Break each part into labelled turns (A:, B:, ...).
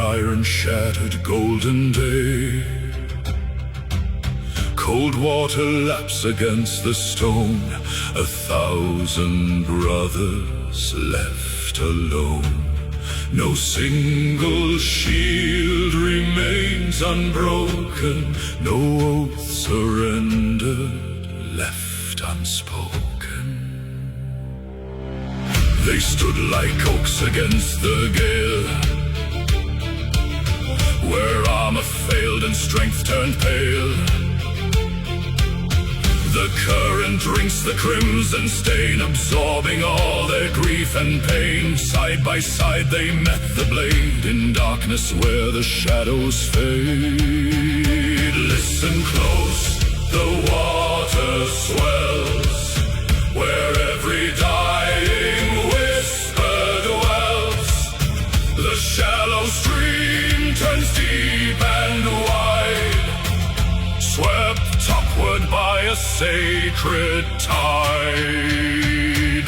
A: iron shattered golden day. Cold water laps against the stone, 1,000 brothers left alone. No single shield remains unbroken, no oath surrendered, left unspoken. They stood like oaks against the gale, where armor failed and strength turned pale. The current drinks the crimson stain, absorbing all their grief and pain. Side by side they met the blade, in darkness where the shadows fade. Listen close, the water swells, where every dying whisper dwells. The shallow stream turns deep and wide, swept upward by a sacred tide.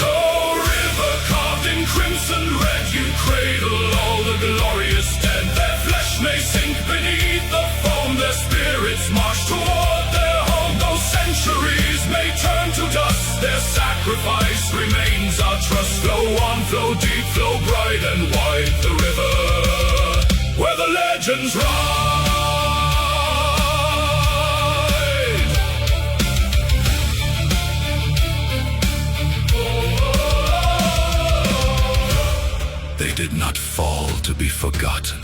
A: Oh, river carved in crimson red, you cradle all the glorious dead. Their flesh may sink beneath the foam, their spirits march toward their home. Those centuries may turn to dust, their sacrifice remains our trust. Flow on, flow deep, flow bright and wide, the river where the legends rise. They did not fall to be forgotten,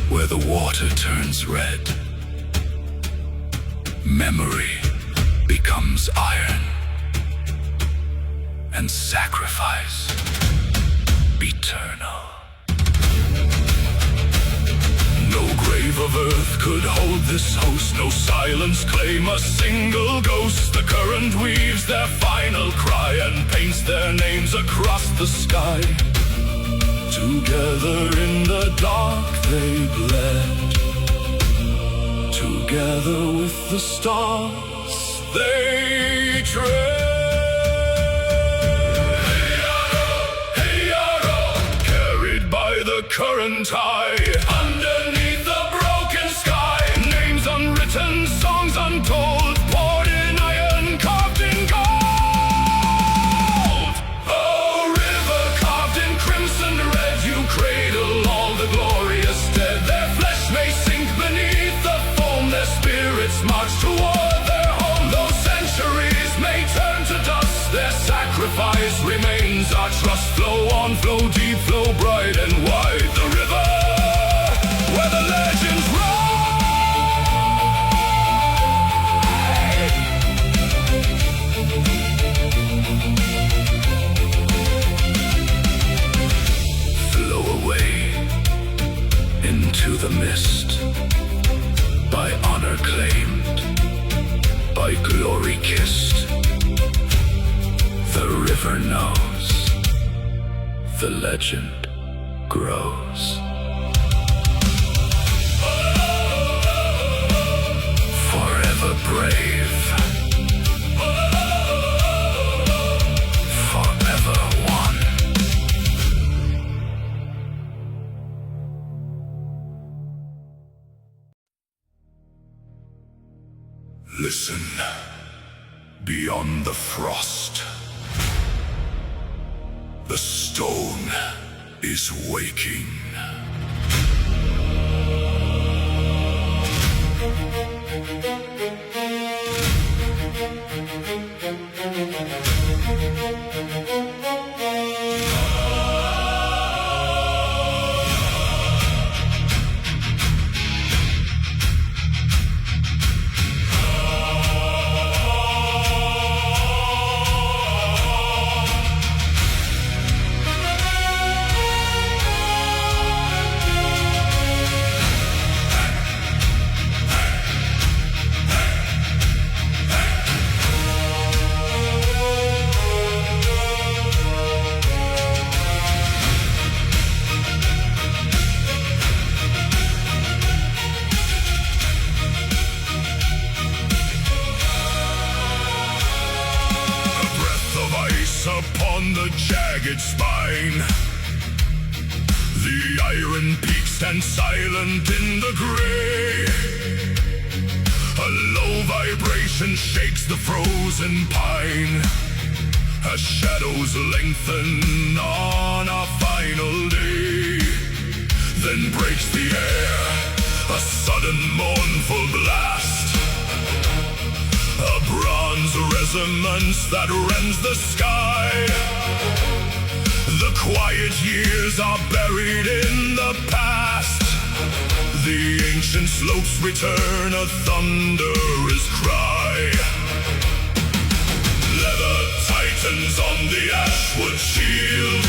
A: where the water turns red. Memory becomes iron, and sacrifice eternal. No grave of earth could hold this host, no silence claim a single ghost. The current weaves their final cry and paints their names across the sky. Together in the dark they bled, together with the stars they tread. Hey, carried by the current high, underneath the broken sky. Names unwritten, songs untold, poured in iron, carved in gold. Oh, river carved in crimson red, you cradle all the glorious dead. Their flesh may sink beneath the foam, their spirits march toward their home. Those centuries may turn to dust, their sacrifice remains our trust. Flow on, flow deep, flow bright and wide, the river where the legends ride. Flow away into the mist, by honor claimed, by glory kissed. The river knows, the legend grows. Forever brave, forever one. Listen, beyond the frost, the stone is waking. stand silent in the gray. A low vibration shakes the frozen pine as shadows lengthen on our final day. Then breaks the air a sudden mournful blast, a bronze resonance that rends the sky. The quiet years are buried in the past. The ancient slopes return a thunderous cry. Leather tightens on the ashwood shield.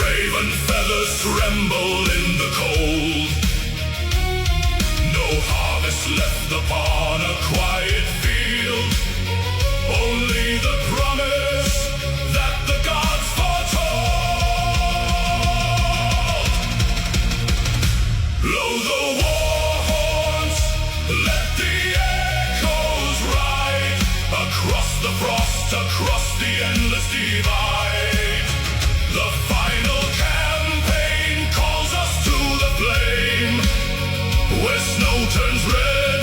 A: Raven feathers tremble in the cold. No harvest left upon a quiet field. Only the promise that the gods foretold. Blow the war horns, let the echoes ride across the frost, across the endless divide. The final campaign calls us to the flame, where snow turns red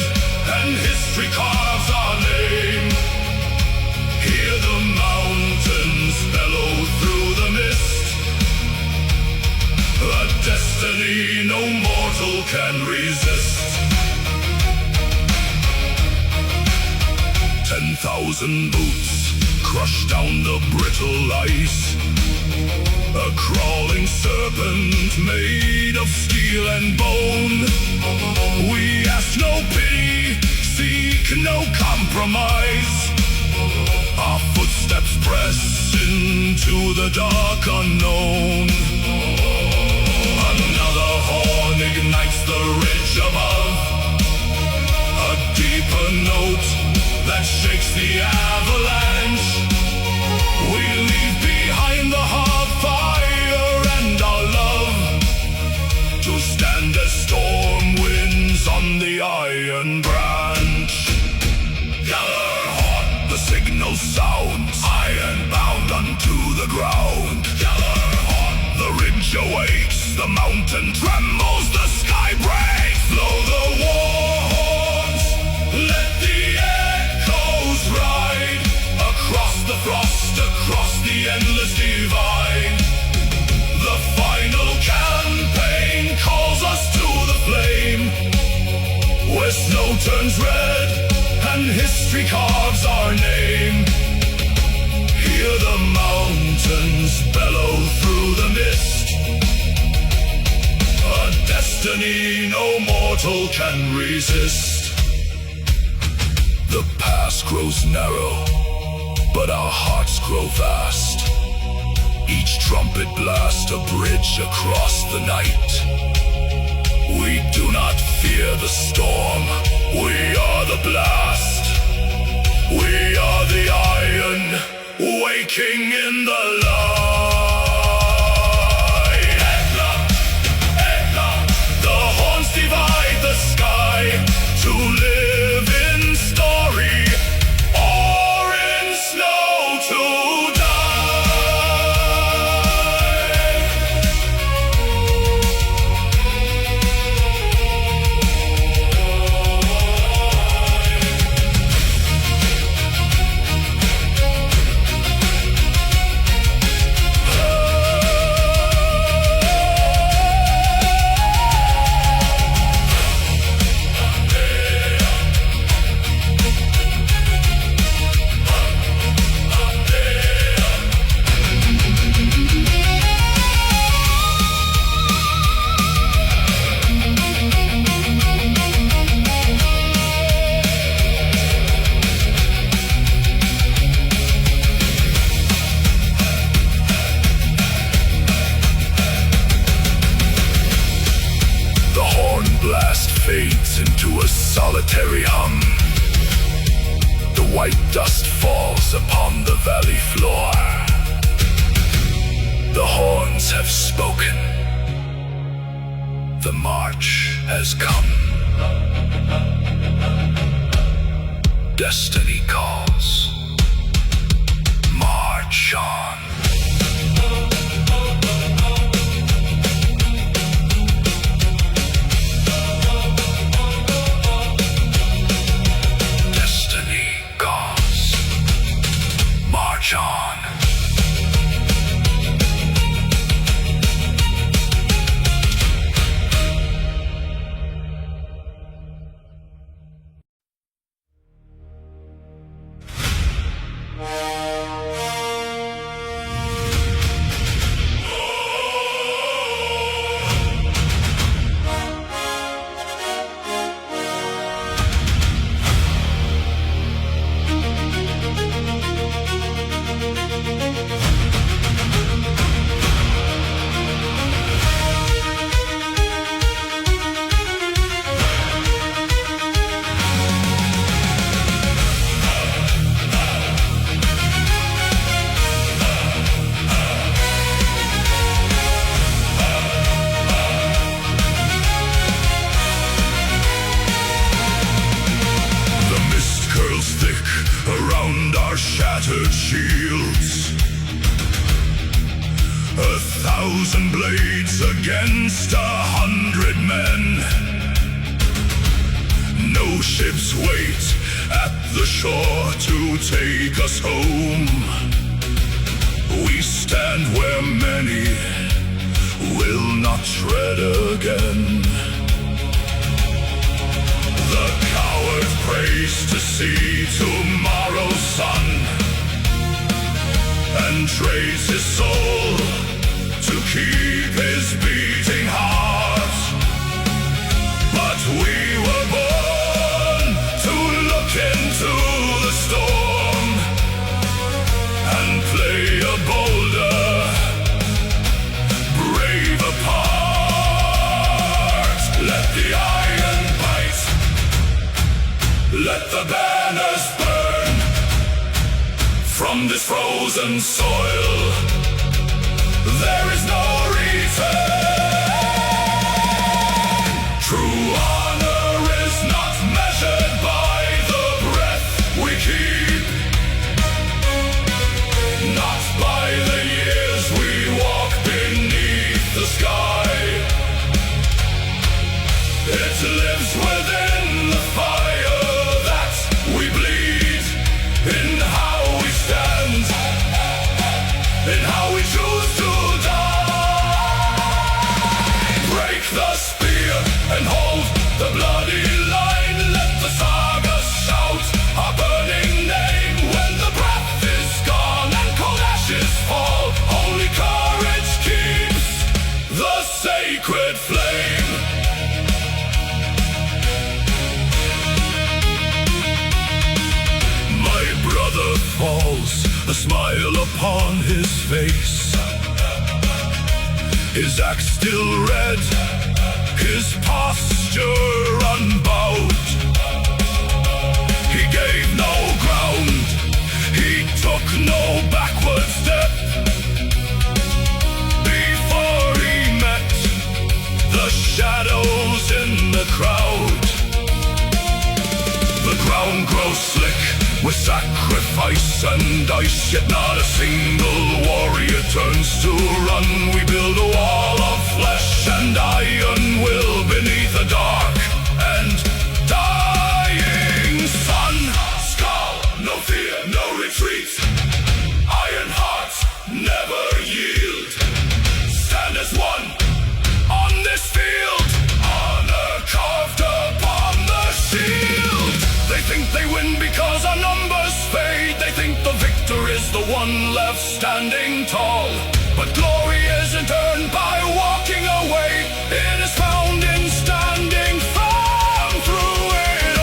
A: and history carves our name. Hear the mountains bellow through the mist, a destiny no mortal can resist. 10,000 boots crush down the brittle ice, a crawling serpent made of steel and bone. We ask no pity, seek no compromise. Our footsteps press into the dark unknown. Another horn ignites the ridge above, a deeper note that shakes the avalanche. We leave behind the hearth fire and our love, to stand as storm winds on the iron branch. Gather hot, the signal sounds, iron bound unto the ground. Gather hot, the ridge awakes, the mountain trembles, the sky breaks. Blow the war horns, let the echoes ride across the frost, across the endless divide. The final campaign calls us to the flame, where snow turns red and history carves our name. Hear the mountains bellow through the mist, a destiny no mortal can resist. The past grows narrow, but our hearts grow vast. Each trumpet blast a bridge across the night. We do not fear the storm, we are the blast. We are the iron, waking in the light. Ekla, Ekla, the horns divide the sky, to live in story or in snow to die. Fades into a solitary hum. The white dust falls upon the valley floor. The horns have spoken. The march has come. Destiny calls. March on. 1,000 blades against 100 men. No ships wait at the shore to take us home. We stand where many will not tread again. The coward prays to see tomorrow's sun, and trades his soul to keep his beating heart. But we were born to look into the storm and play a bolder, braver part. Let the iron bite, let the banners burn from this frozen soil. There is no return. True honor is not measured by the breath we keep, not by the years we walk beneath the sky. It lives within the fire that we bleed, in how we stand, in how we choose to die. Break the spear and hold the bloody line. Let the saga shout our burning name. When the breath is gone and cold ashes fall, only courage keeps the sacred flame. My brother falls, a smile upon his face. His axe still red, his posture unbowed. He gave no ground, he took no backward step. Before he met the shadows in the crowd, the ground grows slick with sacrifice and ice, yet not a single warrior turns to run. We build a wall of flesh and iron will beneath the dark and dying sun. Skull, no fear, no retreat. Iron hearts never yield. Stand as one on this field, honor carved upon the shield. They think they win because our numbers fade. They think the victor is the one left standing tall. But glory isn't earned by walking away. It is found in standing firm through it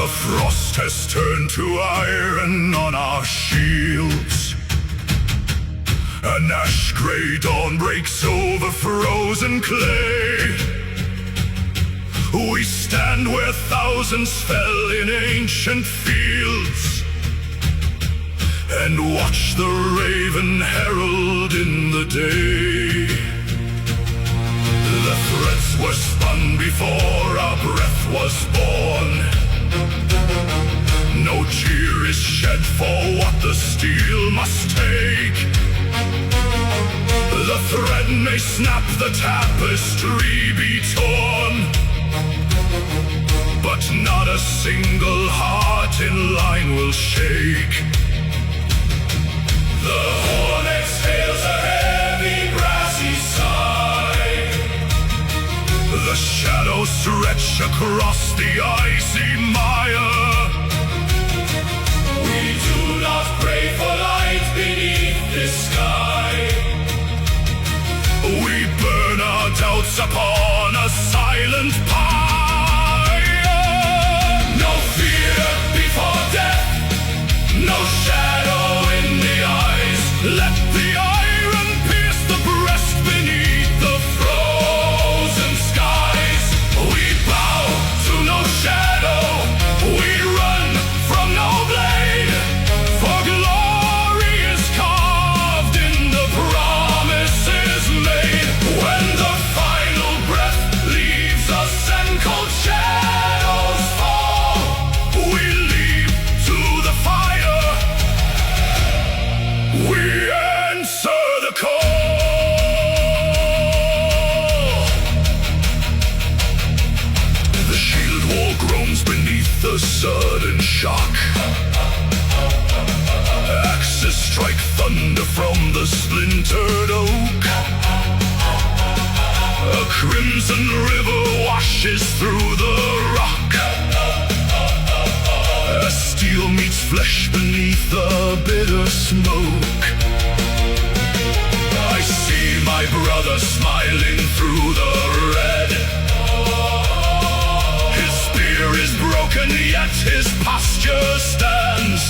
A: frost has turned to iron on our shields. An ash-gray dawn breaks over frozen clay. We stand where thousands fell in ancient fields, and watch the raven herald in the day. The threads were spun before our breath was born. No tear is shed for what the steel must take. The thread may snap, the tapestry be torn, but not a single heart in line will shake. The horn exhales a heavy grassy sigh. The shadows stretch across the icy mire. We do not pray for light beneath this sky. We burn our doubts upon a silent pyre. No fear before death, no shadow in the eyes. Let the iron pierce the breast beneath the frozen skies. We bow to no shadow, we run from no blade, for glory is carved in the promises made. When the final breath leaves us and cold shadows fall, we leap to the fire. We answer the call. The shield wall groans beneath the sudden shock. Axes strike thunder from the splintered oak. A crimson river washes through the rock. Steel meets flesh beneath the bitter smoke. I see my brother smiling through the red. His spear is broken, yet his posture stands.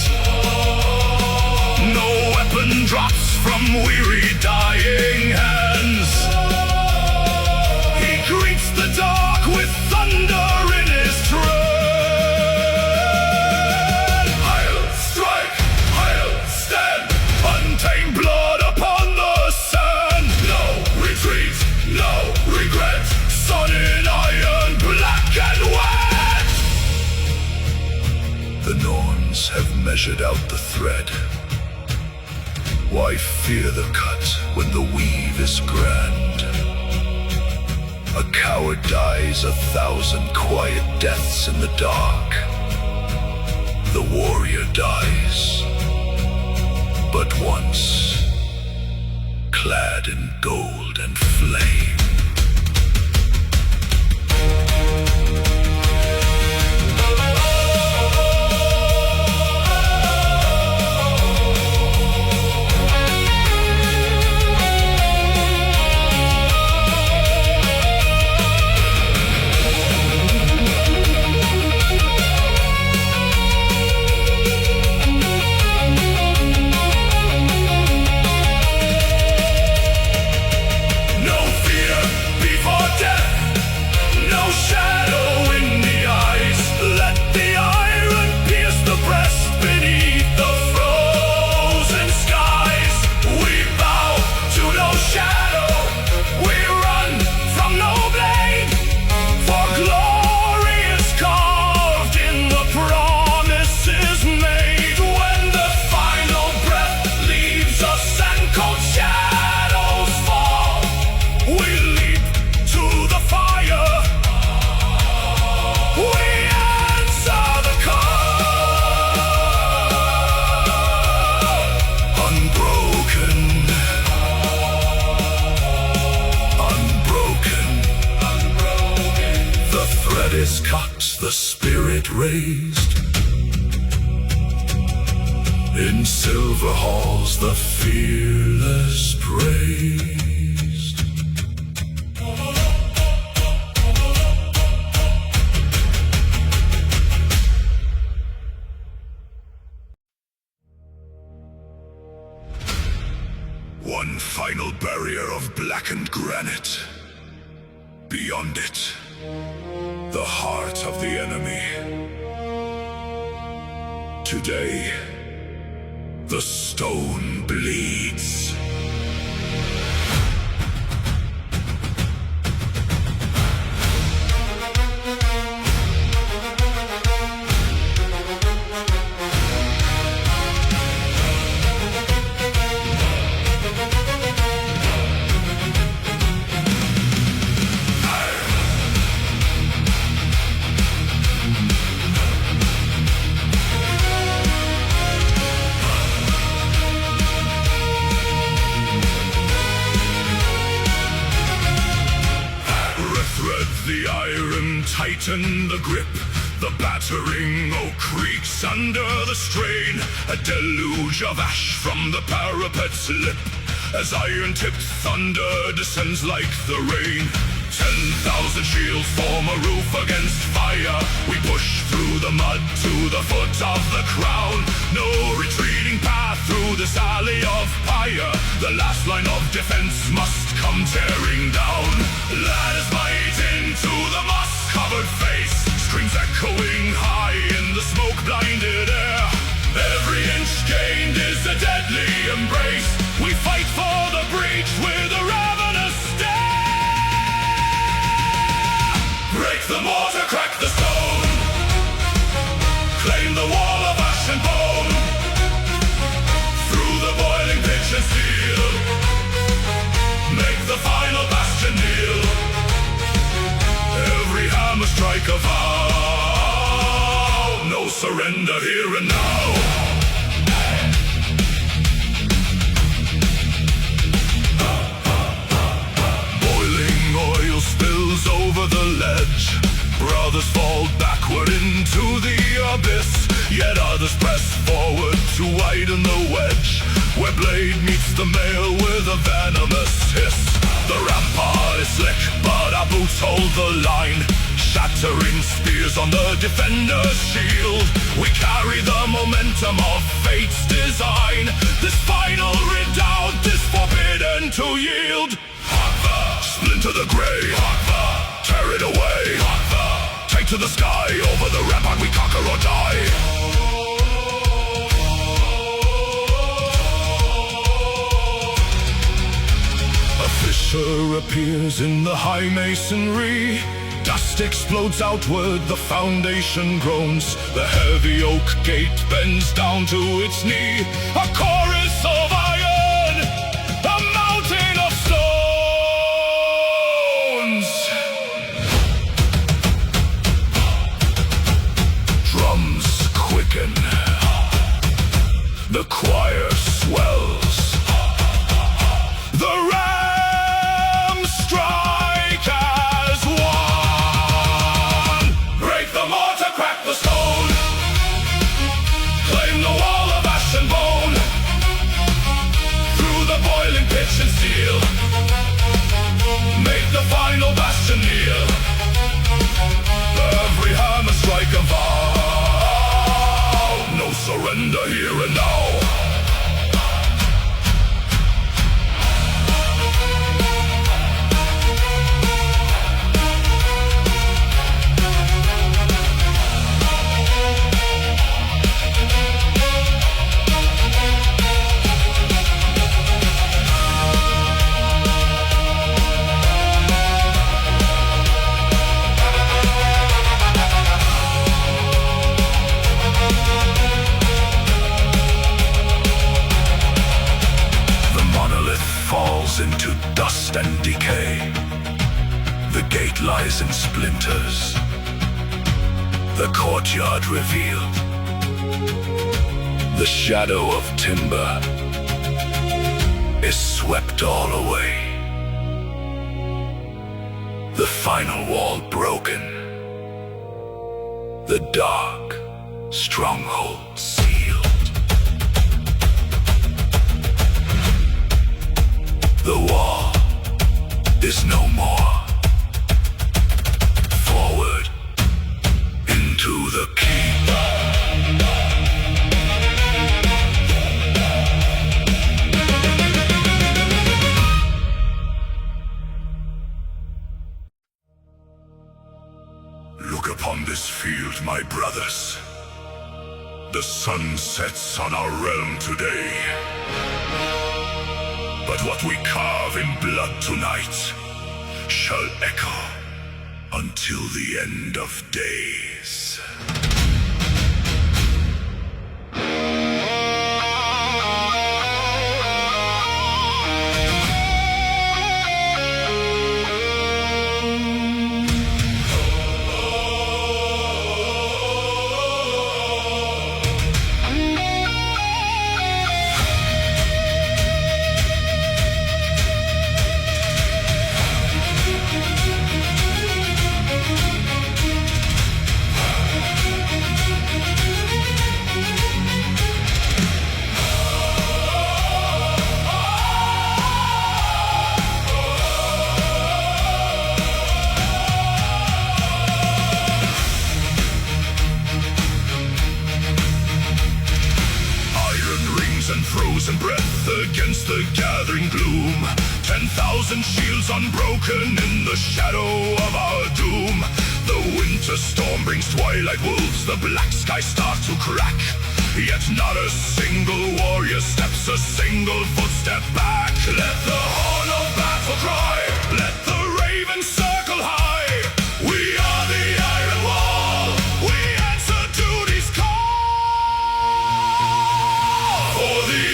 A: No weapon drops from weary dying hands. He greets the dark with thunder in his tread. Untamed blood upon the sand. No retreat, no regret. Sun in iron, black and wet. The Norns have measured out the thread. Why fear the cut when the weave is grand? A coward dies 1,000 quiet deaths in the dark. The warrior dies but once, clad in gold and flame. Is cut, the spirit raised. In silver halls the fearless praised. final barrier of blackened granite. Beyond it, the heart of the enemy. Today, the stone bleeds. The iron tighten the grip. The battering oak creaks under the strain. A deluge of ash from the parapet's lip as iron-tipped thunder descends like the rain. 10,000 shields form a roof against fire. We push through the mud to the foot of the crown. No retreating path through this alley of fire. The last line of defense must come tearing down. Ladders bite into the moss-covered face. Screams echoing high in the smoke-blinded air. Every inch gained is a deadly embrace. We fight for the breach with a ravenous stare. Break the mortar, crack the stone. Claim the wall of ash and bone. Through the boiling pitch and steel. Make the final bastion kneel. Every hammer strike a vow. No surrender here and now. Boiling oil spills over the ledge. Brothers fall backward into the abyss. Yet others press forward to widen the wedge. Where blade meets the mail with a venomous hiss. The rampart is slick, but our boots hold the line. Shattering spears on the defender's shield. We carry the momentum of fate's design. This final redoubt is forbidden to yield. Splinter the grey, tear it away. Take to the sky, over the rampart we conquer or die. A fissure appears in the high masonry. Dust explodes outward, the foundation groans. The heavy oak gate bends down to its knee. A chorus of iron, a mountain of stones. Drums quicken. The choir swells. The rams strike as one. Break the mortar, crack the stone. Claim the wall of ash and bone. Through the boiling pitch and steel. Make the final bastion kneel. Every hammer strike a vow. No surrender here and now. Into dust and decay. The gate lies in splinters. The courtyard revealed. The shadow of timber is swept all away. The final wall broken. The dark stronghold sealed. The wall is no more. Forward into the keep. The sun sets on our realm today, but what we carve in blood tonight shall echo until the end of days. And frozen breath against the gathering gloom. 10,000 shields unbroken in the shadow of our doom. The winter storm brings twilight wolves, the black skies start to crack. Yet not a single warrior steps a single footstep back. Let the horn of battle cry, let the ravens circle high. We are the Iron Wall, we answer duty's call. For the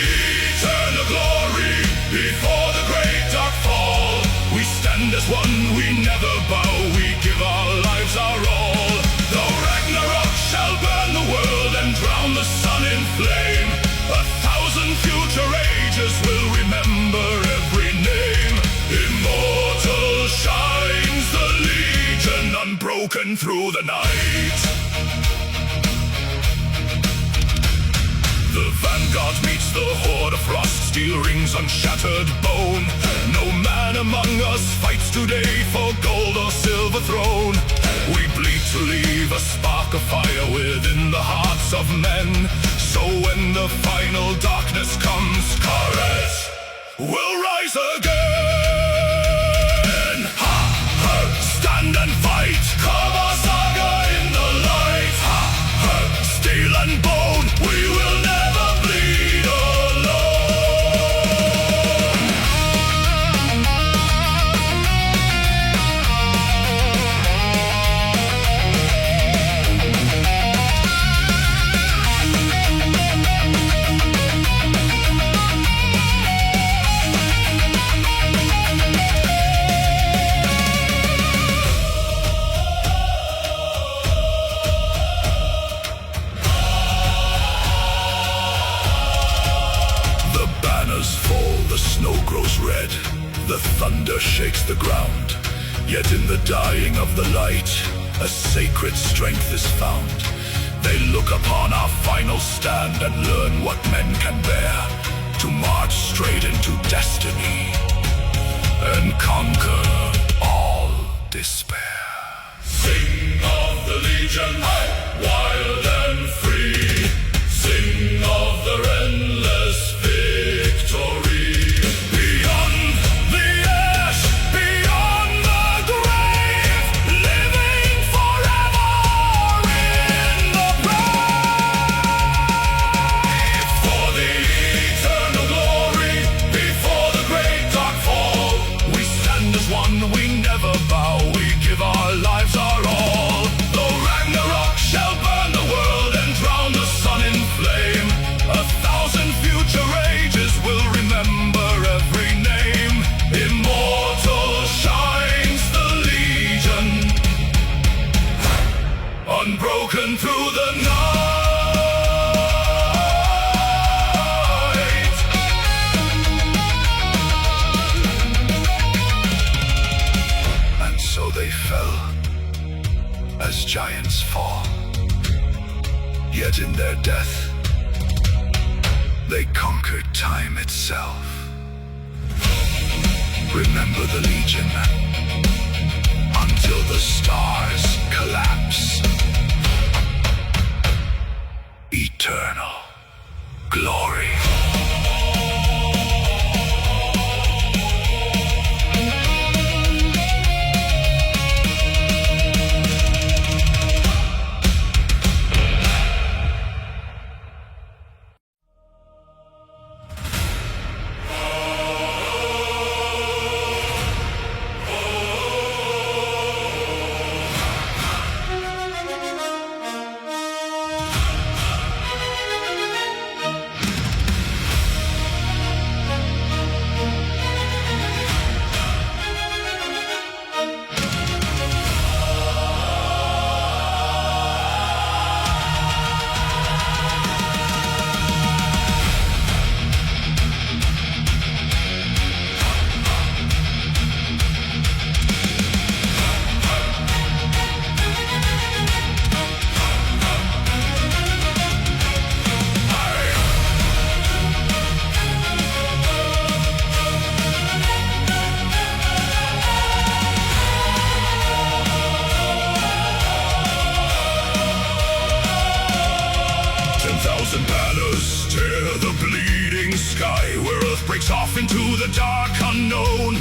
A: eternal glory, before the great dark fall, we stand as one, we never bow, we give our lives our all. Though Ragnarok shall burn the world and drown the sun in flame, 1,000 future ages will remember every name. Immortal shines the Legion, unbroken through the night. The vanguard meets the horde of frost, steel rings on shattered bone. No man among us fights today for gold or silver throne. We bleed to leave a spark of fire within the hearts of men. So when the final darkness comes, courage will rise again. Ha, ha, stand and fight, Kama Saga in the light. Ha, ha, steel and bone, we will never bleed alone. Fall, the snow grows red, the thunder shakes the ground. Yet in the dying of the light, a sacred strength is found. They look upon our final stand and learn what men can bear, to march straight into destiny and conquer all despair. Sing of the Legion, wild and free. Sing of their endless victory. Beyond the ash, beyond the grave, living forever in the brave. For the eternal glory, before the great dark fall, we stand as one, we never bow, we give our lives our all. Though Ragnarok shall burn the world and drown the sun in flame, 1,000 future ages will remember every name. Immortal shines the Legion, unbroken through the night. And so they fell, as giants fall. Yet in their death, they conquered time itself. Remember the Legion until the stars collapse. Eternal glory. and banners tear the bleeding sky, where earth breaks off into the dark unknown.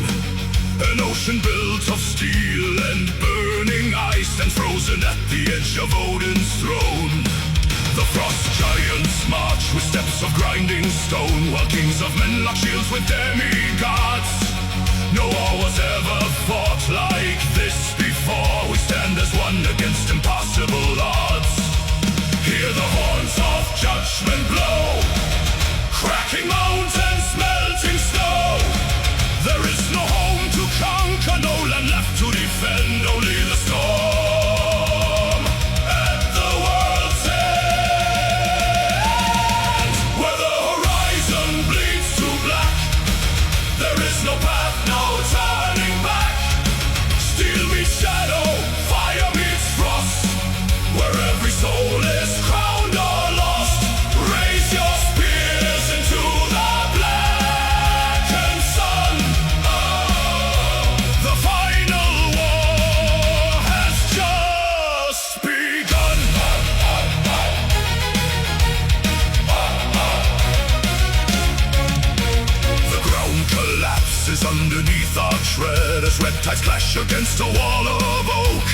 A: An ocean built of steel and burning ice, and frozen at the edge of Odin's throne. The frost giants march with steps of grinding stone, while kings of men lock shields with demigods. No war was ever fought like this before. We stand as one against impossible odds. Hear the horns of judgment blow, cracking mountains, melting snow. There is no home to conquer, no land left to defend, only the storm at the world's end. Where the horizon bleeds to black, there is no path, no turning back. Steel meets shadow, fire meets frost, where every soul is crowned or lost. Raise your spears into the blackened sun. The final war has just begun. The ground collapses underneath our tread as red tides clash against a wall of oak.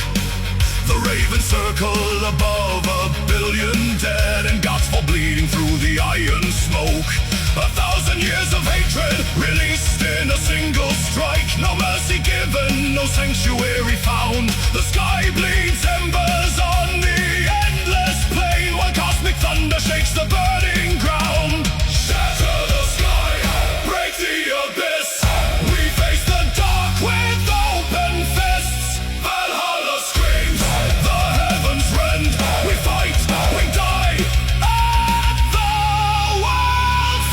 A: The ravens circle above 1 billion dead, and gods fall bleeding through the iron smoke. 1,000 years of hatred released in a single strike. No mercy given, no sanctuary found. The sky bleeds embers on the endless plain, while cosmic thunder shakes the burning ground. Shatter the sky, break the abyss. We face the dark with open fists. Valhalla screams, the heavens rend. We fight, we die at the world's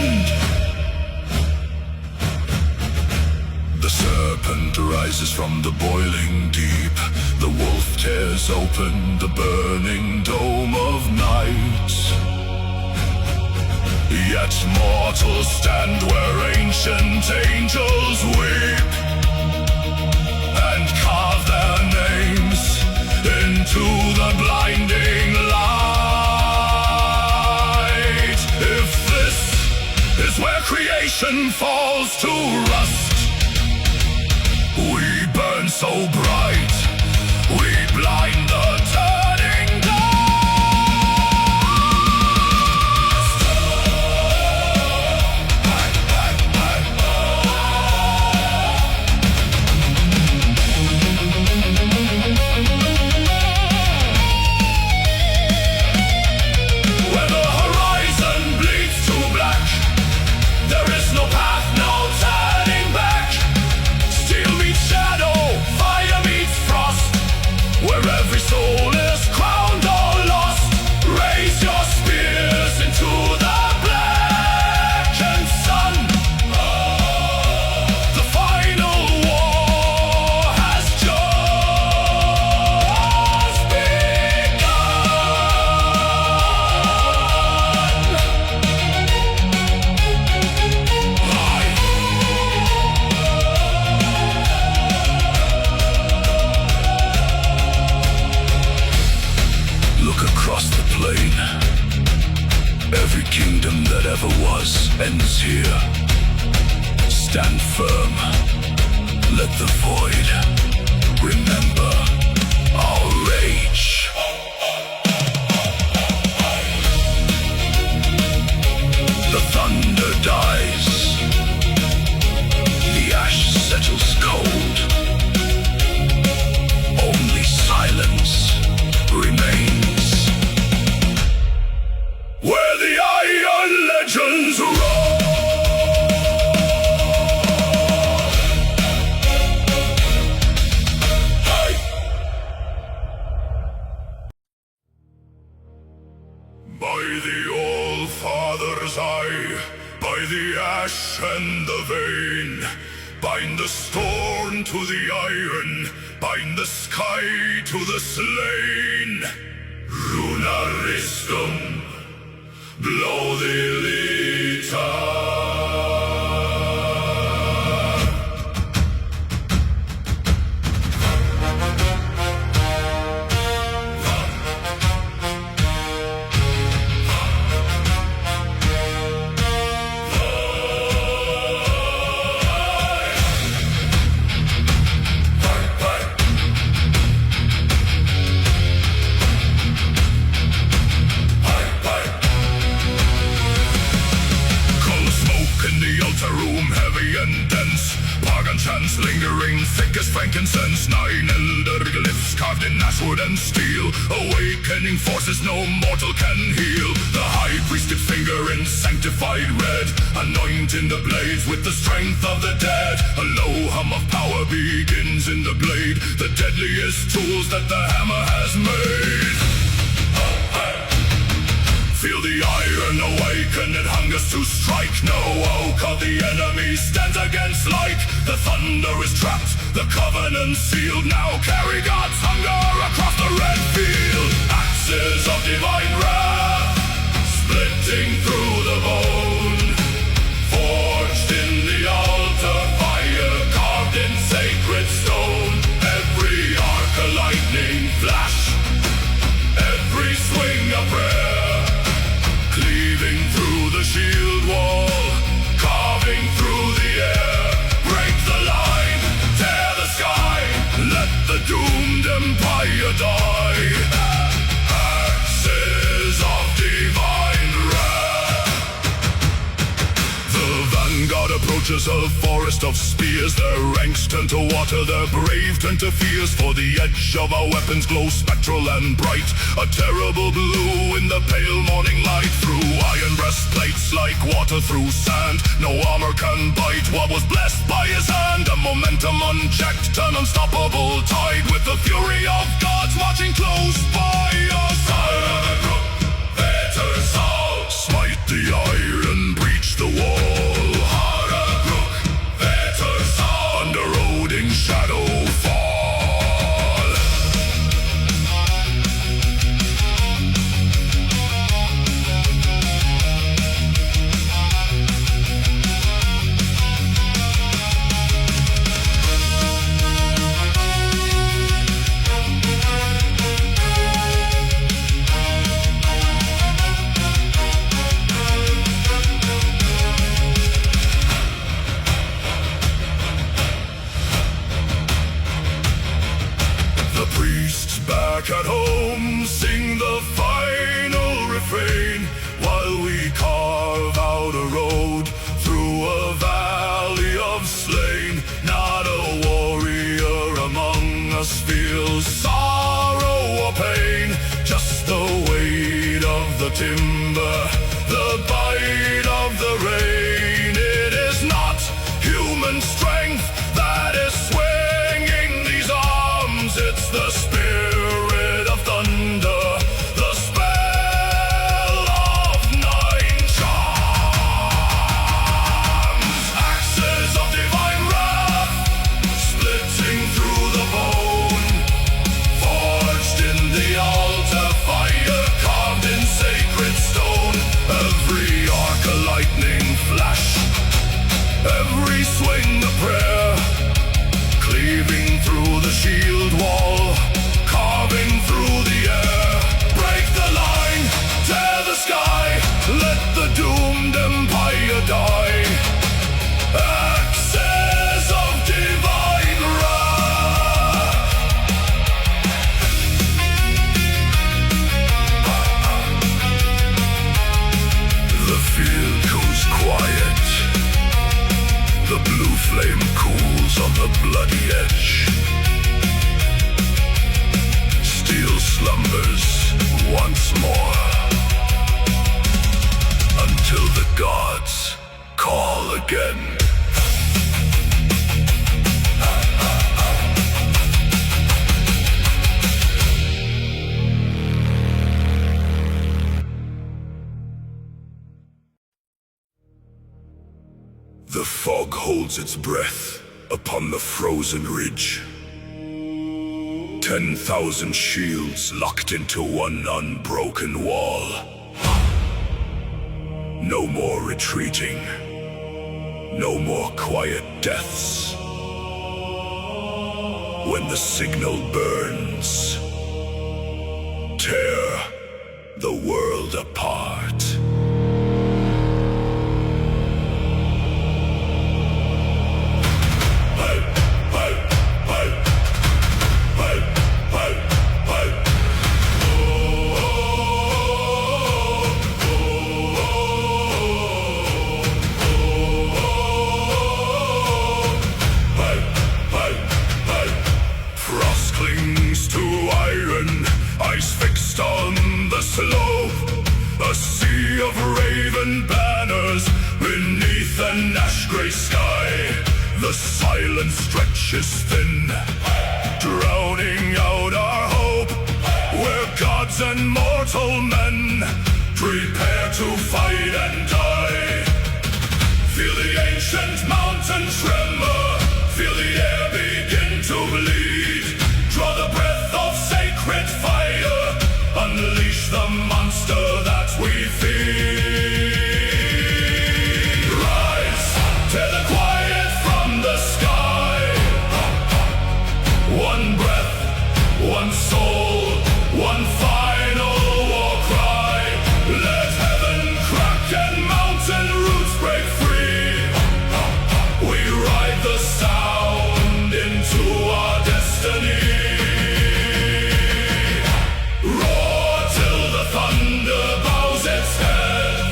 A: end. The serpent rises from the boiling deep. The wolf tears open the burning dome of night. Yet mortals stand where ancient angels weep, and carve their names into the blinding light. If this is where creation falls to rust, we burn so bright, we blind the turning dust. Where the horizon bleeds to black, there is no path, no turning back. Steel meets shadow, fire meets frost, where every soul is crowned or lost. Raise your spears into the blackened sun. The final war has just begun. Look across the plain. Every kingdom that ever was ends here. Stand firm. Let the void remember our rage. The thunder dies. The ash settles cold. Only silence remains. Where the iron legends roar. By the All-Father's eye, by the ash and the vein, bind the storm to the iron, bind the sky to the slain. Runaristum, blow the lita. awakening forces no mortal can heal. The high priest's finger in sanctified red, anointing the blades with the strength of the dead. A low hum of power begins in the blade, the deadliest tools that the hammer has made. Feel the iron awaken, it hungers to strike. No oak of the enemy stands against light. The thunder is trapped, the covenant sealed. Now carry God's hunger across the red field. Axes of divine wrath, splitting through the bone. Forged in the altar, fire carved in sacred stone. Every arc a lightning flash, every swing a prayer. Cleaving through the shield wall, carving through the air. Break the line, tear the sky, let the doomed empire die. Axes of divine wrath. The vanguard approaches a forest of spears. Their ranks turn to water, their brave turn to fears. For the edge of our weapons glows spectral and bright, a terrible blue in the pale morning light. Through iron breastplates like water through sand, no armor can bite what was blessed by his hand. A momentum unchecked, an unstoppable tide, with the fury of gods marching close by us. Smite the iron, breach the wall. Under Odin's shadow fall. Back at home, sing the final refrain, while we carve out a road through a valley of slain. Not a warrior among us feels sorrow or pain, just the weight of the timber, the bite of the rain. It is not human strength that is swinging these arms, it's the spirit of thunder, the spell of nine charms. Axes of divine wrath, splitting through the bone. Forged in the altar, fire carved in sacred stone. Every arc a lightning flash, every swing a prayer. Cleaving through the shield wall, carving through the air. Break the line, tear the sky, let the doomed empire die. Axes of divine wrath. The field goes quiet, the blue flame cools on the bloody edge. Steel slumbers once more, until the gods call again. The fog holds its breath upon the frozen ridge. 10,000 shields locked into one unbroken wall. No more retreating. No more quiet deaths. When the signal burns, tear the world apart. Frost clings to iron, ice fixed on slope, a sea of raven banners beneath an ash-gray sky. The silence stretches thin, drowning out our hope, where gods and mortal men prepare to fight and die. Feel the ancient mountain tremor, feel the air begin to bleed. Draw the breath of sacred fire, unleash the monster that we feed. Rise, tear the quiet from the sky. One breath, one soul, one final war cry. Let heaven crack and mountain roots break free. We ride the sound into our destiny. Roar till the thunder bows its head,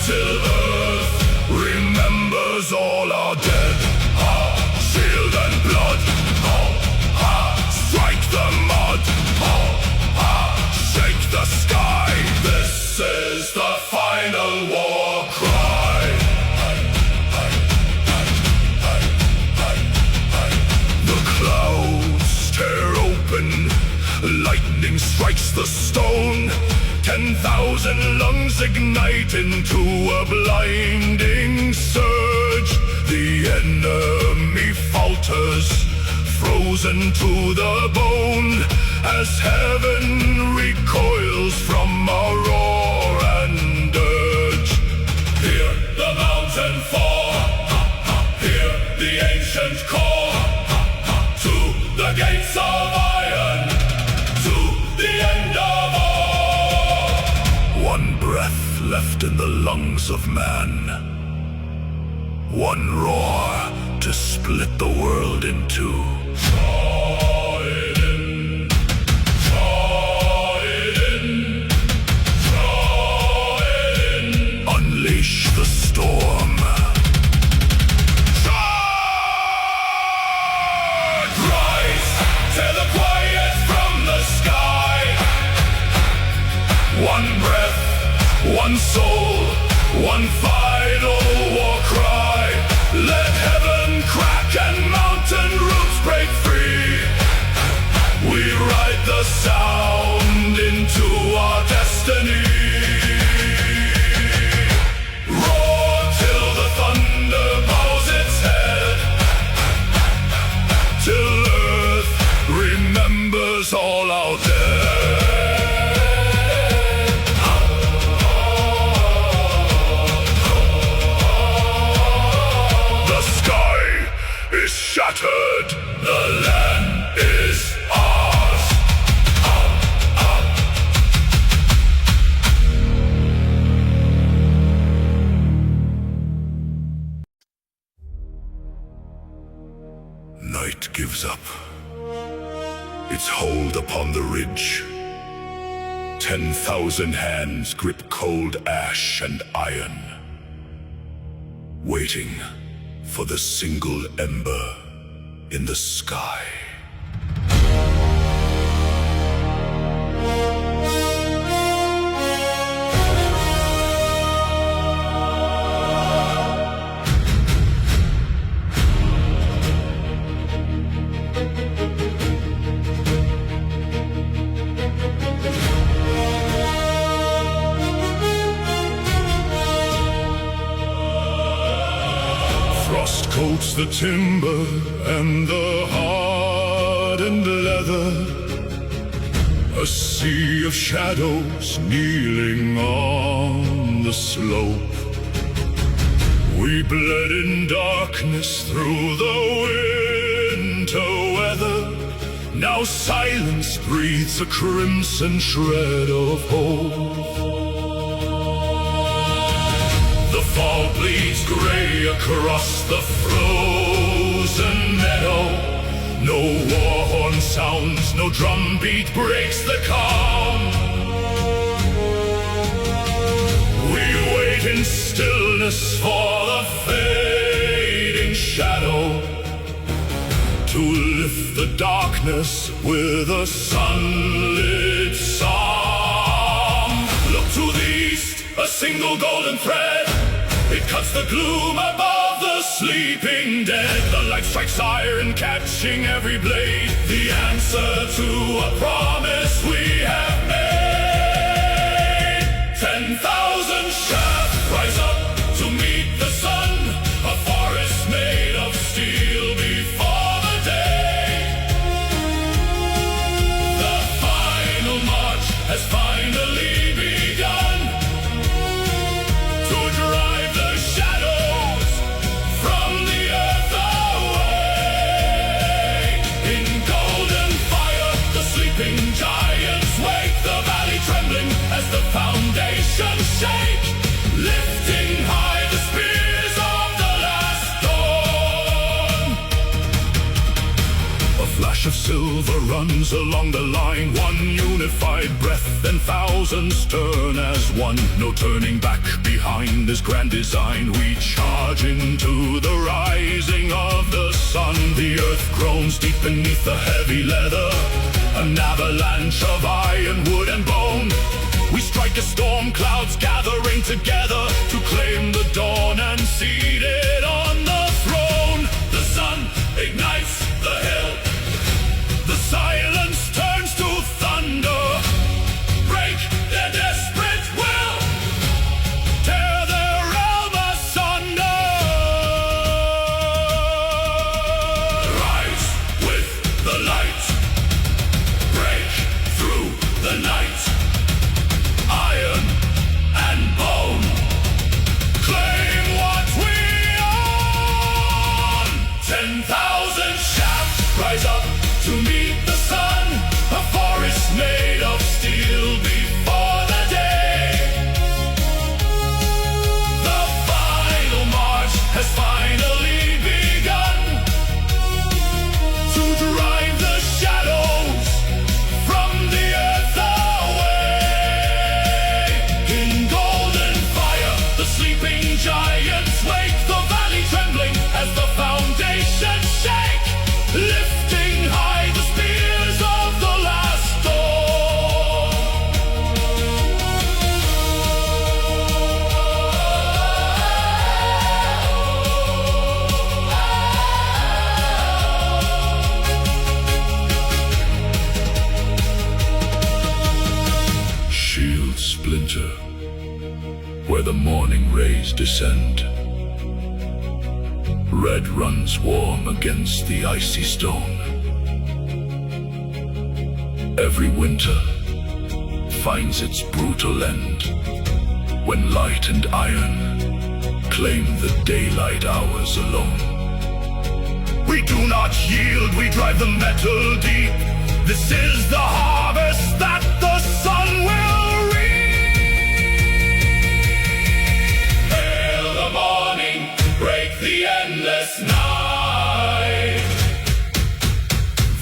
A: till earth remembers all our dead. Shield and blood, strike the mud, shake the sky. This is the final war cry. The clouds tear open, lightning strikes the stone. 10,000 lungs ignite into a blinding surge. The enemy falters, frozen to the bone, as heaven recoils from our roar and urge. Hear the mountain fall, hear the ancient call, to the gates of iron, to the end of all. One breath left in the lungs of man, one roar to split the world in two. Draw it in, draw it in, draw it in. Unleash the storm. Charge! Rise, tear the quiet from the sky. One breath, one soul, one final war cry. Let heaven crack and mountain roots break free. We ride the sound into our destiny. Roar till the thunder bows its head, till earth remembers all our dead. Shattered, the land is ours. Night gives up its hold upon the ridge. 10,000 hands grip cold ash and iron, waiting for the single ember in the sky. Frost coats the timber and the hardened leather, a sea of shadows kneeling on the slope. We bled in darkness through the winter weather. Now silence breathes a crimson shred of hope. The fall bleeds gray across the frozen meadow. No war horn sounds, no drumbeat breaks the calm. We wait in stillness for the fading shadow to lift the darkness with a sunlit song. a single golden thread. It cuts the gloom above the sleeping dead. The light strikes iron, catching every blade. The answer to a promise we have made. 10,000 shafts rise up to meet the sun. A forest made of steel before the day. The final march has finally begun to drive the shadows from the earth away. In golden fire, the sleeping giants wake, the valley trembling as the foundations shake, lifting high the spears of the last dawn. A flash of silver runs along the line, one unified breath, then thousands turn as one. No turning back behind this grand design. We charge into the rising of the sun. The earth groans deep beneath the heavy leather, an avalanche of iron, wood and bone. We strike as storm clouds gathering together to claim the dawn and seated on the throne. The sun ignites the hill. The silence turns to thunder. Break their desperate will. Tear their realm asunder. Rise with the light. Break through the night. Iron and bone. Claim what we own. 10,000 shafts rise up to meet the sun. A forest made of steel before the day. The final march has finally begun to drive the shadows from the earth away. In golden fire, the sleeping giants wake, the valley trembling as the foundations shake, lifting high the spears of the last dawn. Shields splinter where the morning rays descend. Red runs warm against the icy stone. Every winter finds its brutal end when light and iron claim the daylight hours alone. We do not yield, we drive the metal deep. This is the harvest that the sun will reap. Hail the morning, break the endless night.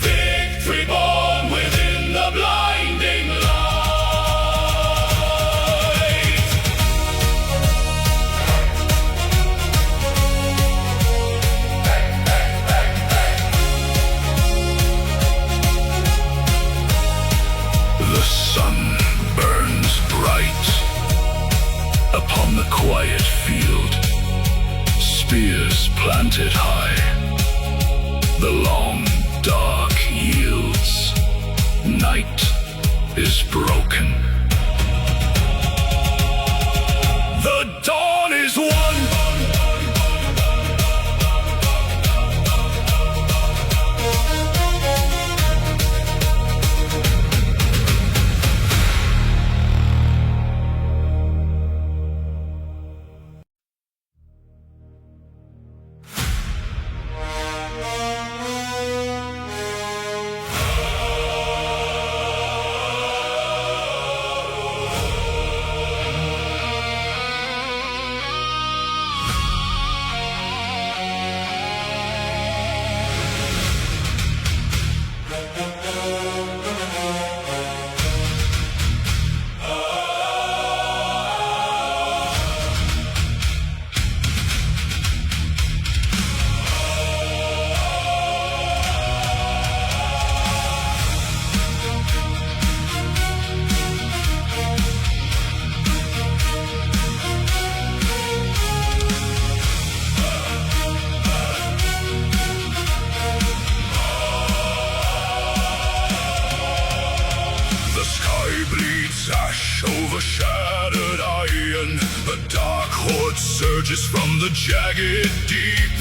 A: Victory born within the blinding light. The sun burns bright upon the quiet field. Spears planted high, the long dark yields. Night is broken. The dawn is won. bleeds ash over shattered iron. A dark horde surges from the jagged deep.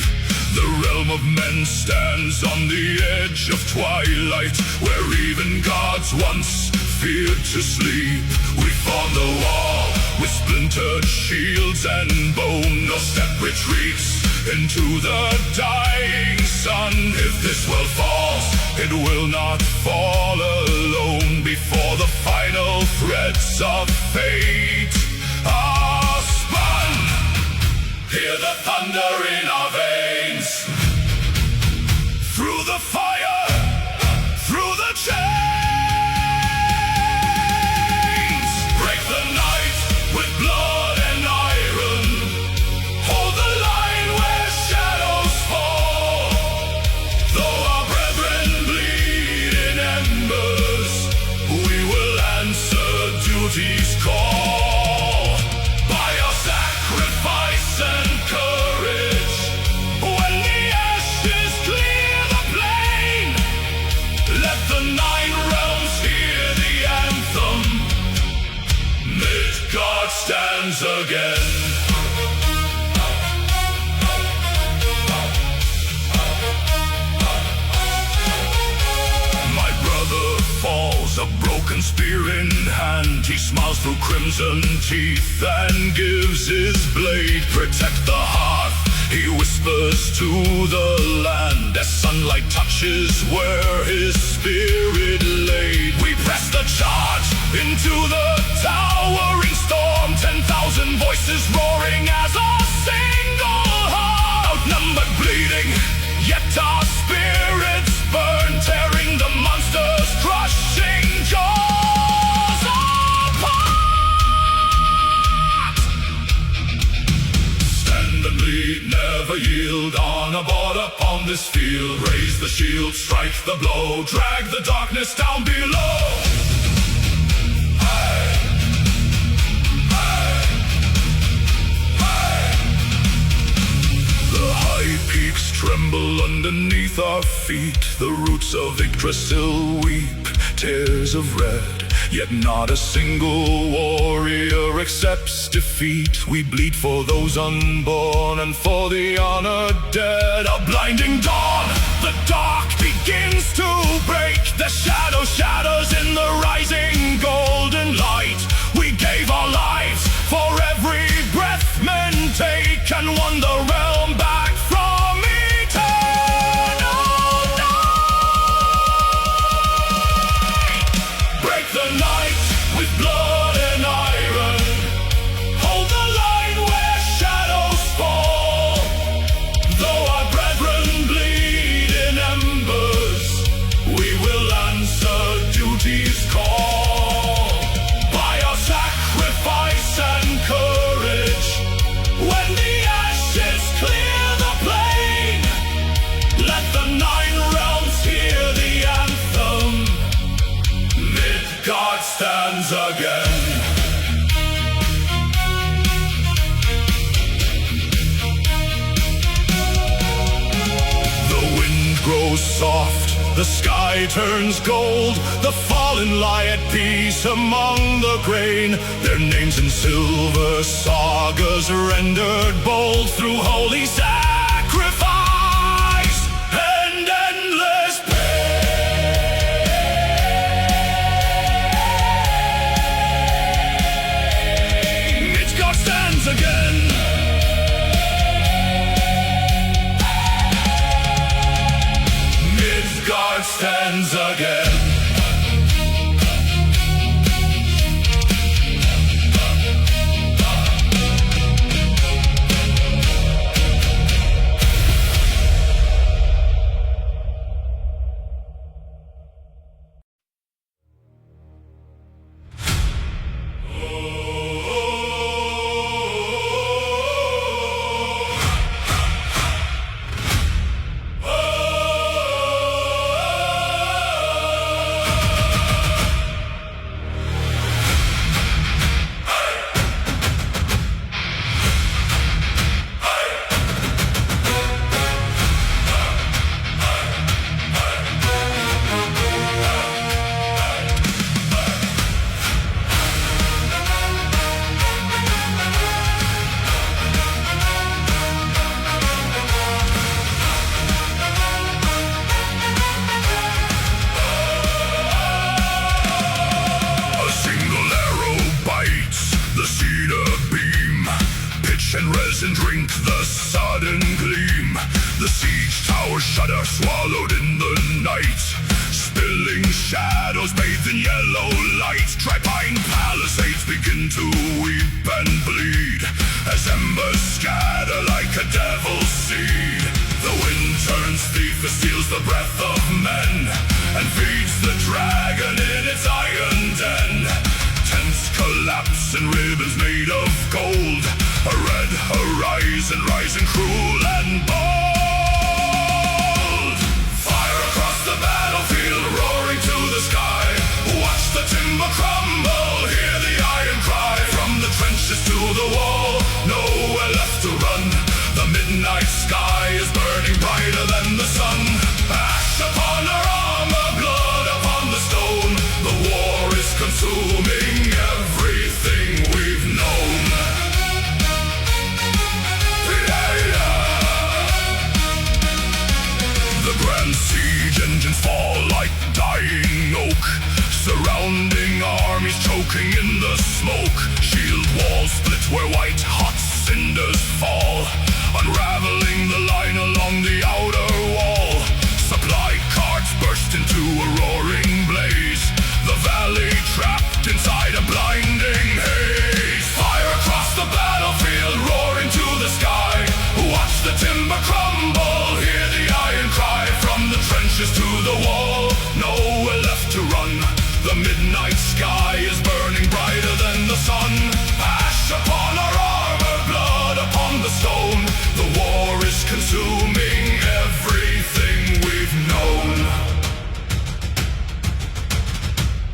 A: The realm of men stands on the edge of twilight, where even gods once feared to sleep. We form the wall with splintered shields and bone. No step retreats into the dying sun. If this world falls, it will not fall alone. Before the final threads of fate are spun, hear the thunder in our veins. Through the fire, through the chains, break the night with blood and iron. Hold the line where shadows fall. Though our brethren bleed in embers, we will answer duty's call. By our sacrifice and courage, when the ashes clear the plain, let the 9 realms hear the anthem. Midgard stands again. My brother falls, a broken spear in hand. He smiles through crimson teeth and gives his blade. Protect the hearth, he whispers to the land, as sunlight touches where his spirit laid. We press the charge into the towering storm, 10,000 voices roaring as a single heart. Outnumbered, bleeding, yet our spirits burn, tearing the monsters, crushing jaws apart. Stand and bleed, never yield. On a board upon this field, raise the shield, strike the blow, drag the darkness down below. The high peaks tremble underneath our feet. The roots of Yggdrasil weep tears of red. Yet not a single warrior accepts defeat. We bleed for those unborn and for the honored dead. A blinding dawn, the dark begins to break. The shadow shatters in the rising golden light. We gave our lives for every breath men take, and won the realm back from eternal night. Break the night with blood and iron. Hold the line where shadows fall. Though our brethren bleed in embers, we will answer duty's call. By our sacrifice and courage, when the ashes clear the plain, let the 9 realms hear the anthem. Midgard stands again. The wind grows soft, the sky turns gold. The fallen lie at peace among the grain. Their names in silver sagas rendered bold through holy sacrifice and endless pain. Midgard stands again. Midgard stands again. swallowed in the night. Spilling shadows bathed in yellow light. Tri-pine palisades begin to weep and bleed as embers scatter like a devil's seed. The wind turns thief, it steals the breath of men and feeds the dragon in its iron den. Tents collapse in ribbons made of gold. A red horizon rising cruel and bold. Fire across the battlefield, roaring to the sky. Watch the timber crumble, hear the iron cry. From the trenches to the wall, nowhere left to run. The midnight sky is burning brighter than the sun. Ash upon our armor, blood upon the stone. The war is consuming everything we've known. The grand siege engines fall like dying oak. Surrounding armies choking in the smoke. Shield walls split where white hot cinders fall, unraveling the line along the outer wall. Supply carts burst into a roaring blaze. The valley trapped inside a blinding haze. Fire across the battlefield, roaring to the sky. Watch the timber crumble, hear the iron cry. From the trenches to the wall, nowhere left to run. The midnight sky is burning brighter than the sun. Ash upon our armor, blood upon the stone. The war is consuming everything we've known.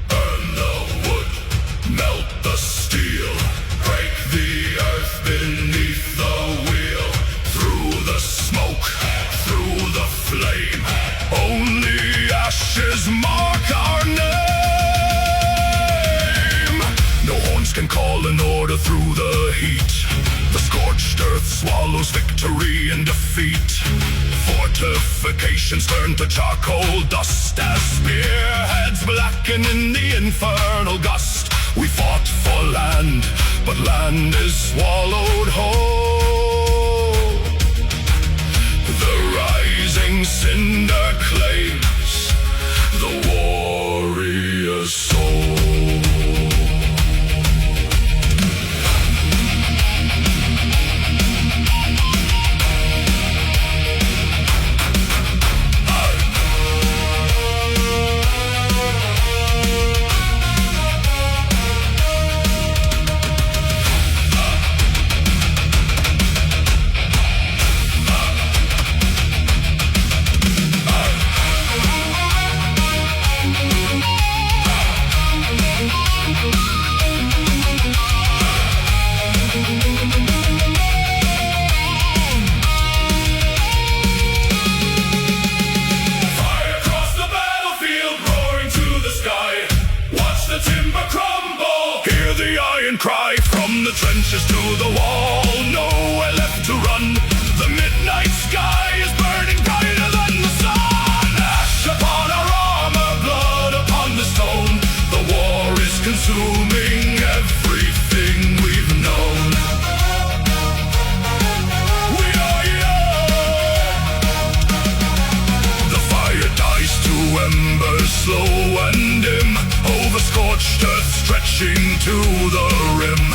A: Burn the wood, melt the steel, break the earth beneath the wheel. Through the smoke, through the flame, only ashes mark our name. No horns can call an order through the heat. The scorched earth swallows victory and defeat. Fortifications turn to charcoal dust as spearheads blacken in the infernal gust. We fought for land, but land is swallowed whole. The rising cinder claims the warrior's soul. Cry from the trenches to the wall, nowhere left to run. The midnight sky is burning brighter than the sun. Ash upon our armor, blood upon the stone. The war is consuming everything we've known. We are young. The fire dies to embers slow and dim, over scorched earth stretching to the rim.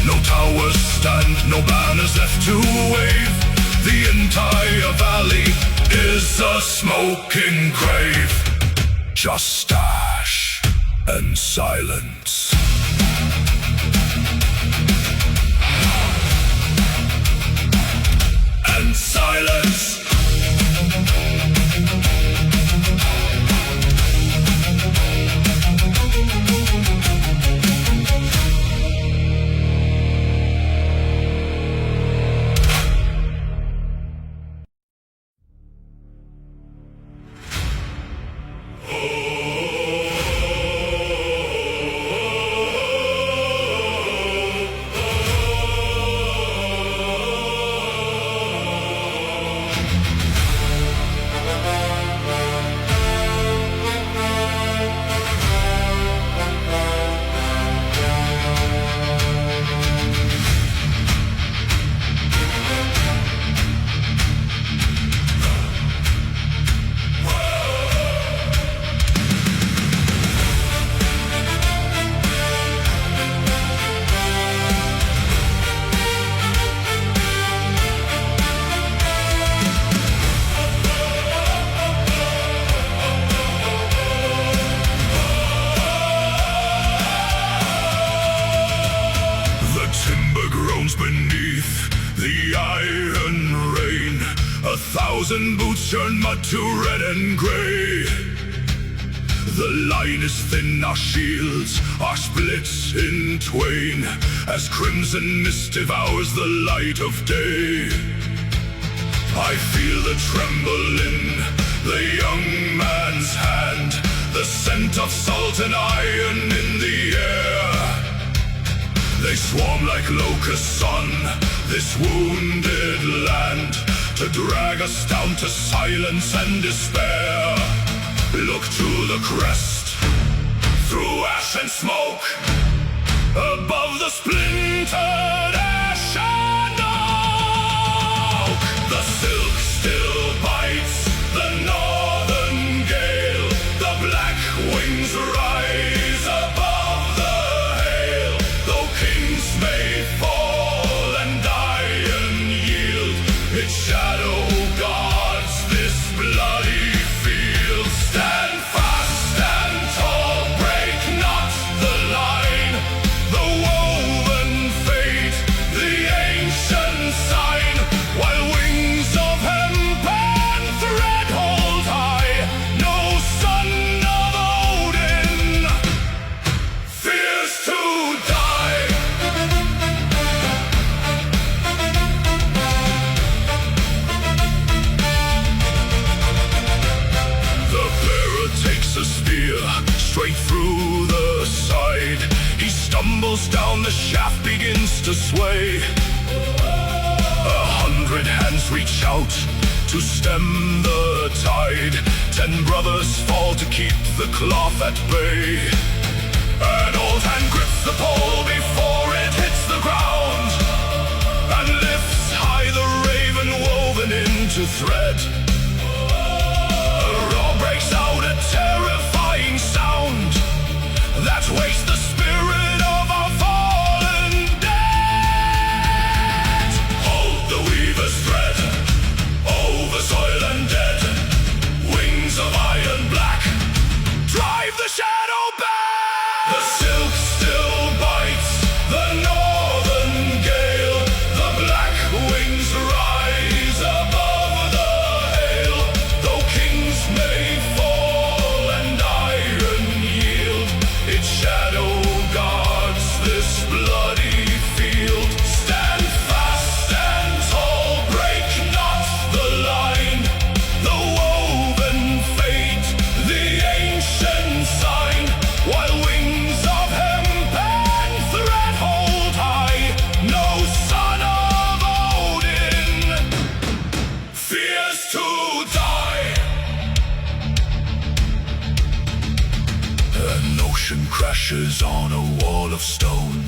A: No towers stand, no banners left to wave. The entire valley is a smoking grave. Just ash and silence. And silence. 1,000 boots turn mud to red and gray. The line is thin, our shields are split in twain, as crimson mist devours the light of day. I feel the tremble in the young man's hand, the scent of salt and iron in the air. They swarm like locusts on this wounded land, to drag us down to silence and despair. Look to the crest, through ash and smoke, above the splintered ash and oak. The silk still bites the northern gale, the black wings rise above the hail. Though kings may fall and iron yield, its shadow guards this bloody field. Stand fast, stand tall, break not the line, the woven fate, the ancient sign. While wings of hemp and thread hold high, no son of Odin fears to die. The bearer takes a spear straight through the side. He stumbles down, the shaft begins to sway. 100 hands reach out to stem the tide. 10 brothers fall to keep the cloth at bay. An old hand grips the pole before it hits the ground, and lifts high the raven woven into thread. A roar breaks out, a terrifying sound that wakes the spirit of our fallen dead. Hold the weaver's thread over soil and dead. Wings of iron black drive the shadow back. The silk still bites the northern gale, the black wings rise above the hail. Though kings may fall and iron yield, its shadow guards this bloody field. Stand fast, stand tall, break not the line, the woven fate, the ancient sign. While wings of hemp and thread hold high, no son of Odin fears to die. An ocean crashes on a wall of stone.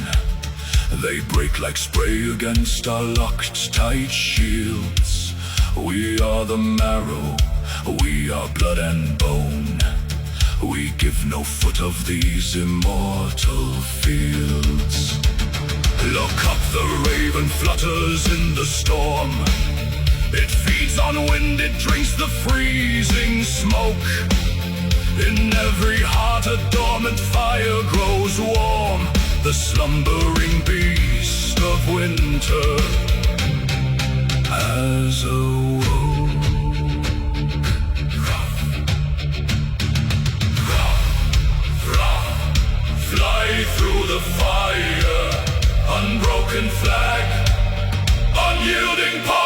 A: They break like spray against our locked tight shields. We are the marrow, we are blood and bone. We give no foot of these immortal fields. Look up, the raven flutters in the storm. It feeds on wind, it drinks the freezing smoke. In every heart a dormant fire grows warm. The slumbering beast of winter has awoke. Fly through the fire, unbroken flag, unyielding pyre.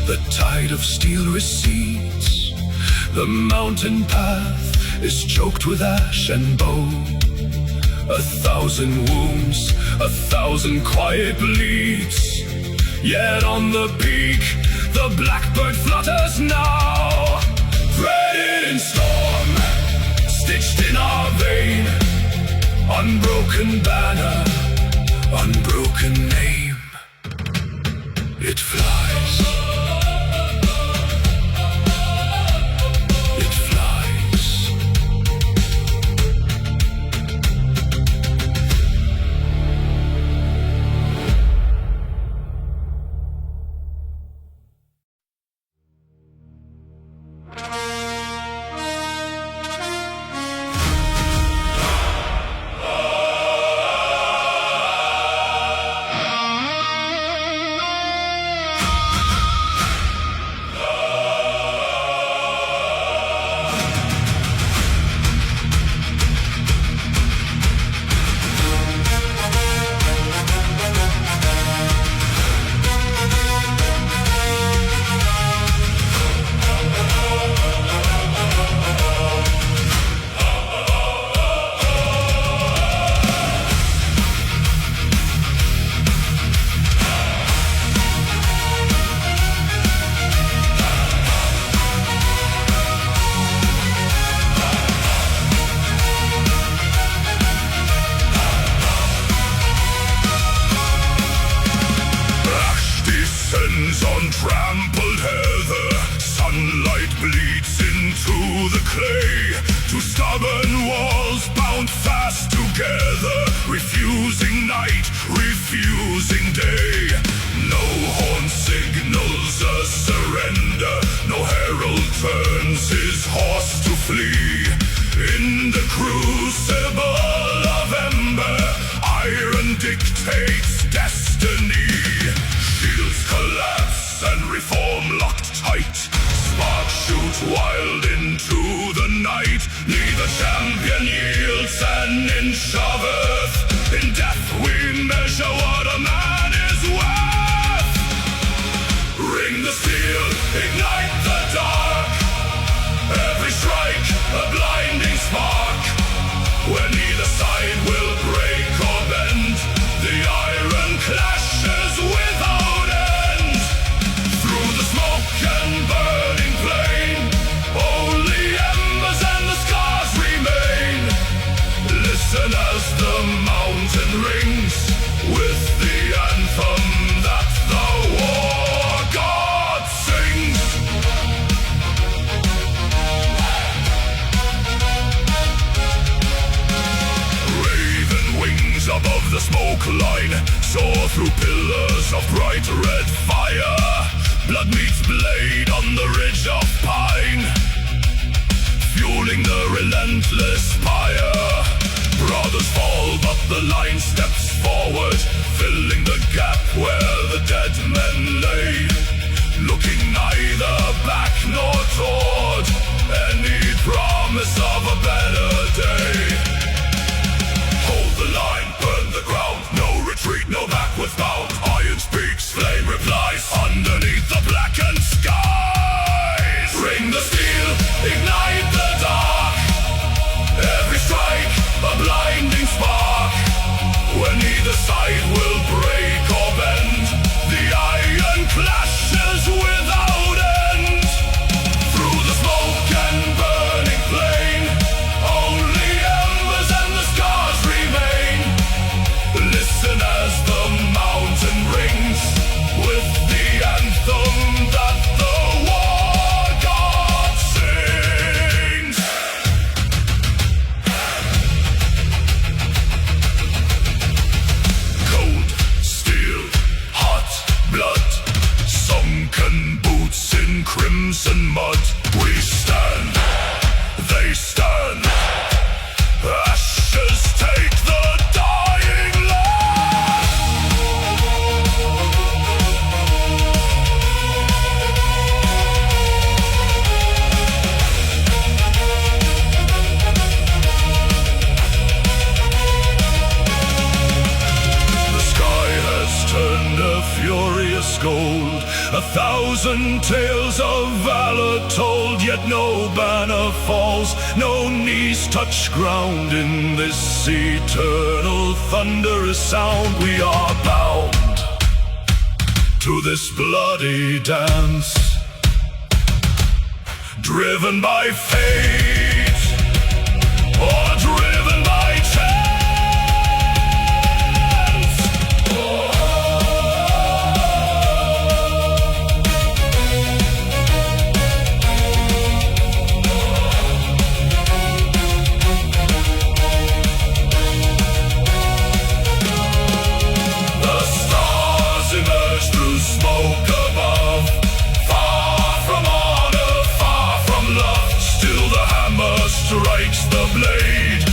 A: The tide of steel recedes. The mountain path is choked with ash and bone. 1,000 wounds, 1,000 quiet bleeds. Yet on the peak, the blackbird flutters now. Threaded in storm, stitched in our vein. Unbroken banner, unbroken name. It flies. fast together, refusing night, refusing day. No horn signals a surrender, no herald turns his horse to flee. In the crucible of ember, iron dictates destiny. Shields collapse and reform locked tight. Sparks shoot wild into the night. Neither champion yields an inch of earth. In death we measure what a man is worth. Ring the steel, ignite the dark. Every strike a blinding spark. Where neither side will break or bend, the iron clashes without end. Through the smoke and burning flame, only embers and the scars remain. Listen as the mountain rings with the anthem that the war god sings. Above the smoke line, soar through pillars of bright red fire. Blood meets blade on the ridge of pine, fueling the relentless pyre. Brothers fall, but the line steps forward, filling the gap where the dead men lay. Looking neither back nor toward any promise of a better day. Hold the line, burn the ground, no retreat, no backwards bound. Iron speaks, flame replies, underneath the blackened skies. Ring the steel, ignite the dark. Every strike, a blinding spark. Where neither side will break or bend, the iron clashes without end. Through the smoke and burning flame, only embers and the scars remain. Listen as the mountain rings with the anthem that the war god sings. Cold, steel, hot blood, sunken boots in crimson mud. We stand, they stand. Ashes take the dying land. The sky has turned a furious gold, 1,000 tales of valor told, yet no banner falls, no knees touch ground in this eternal thunderous sound. We are bound to this bloody dance, driven by fate or driven by chance. Smoke above, far from honor, far from love. Still the hammer strikes the blade.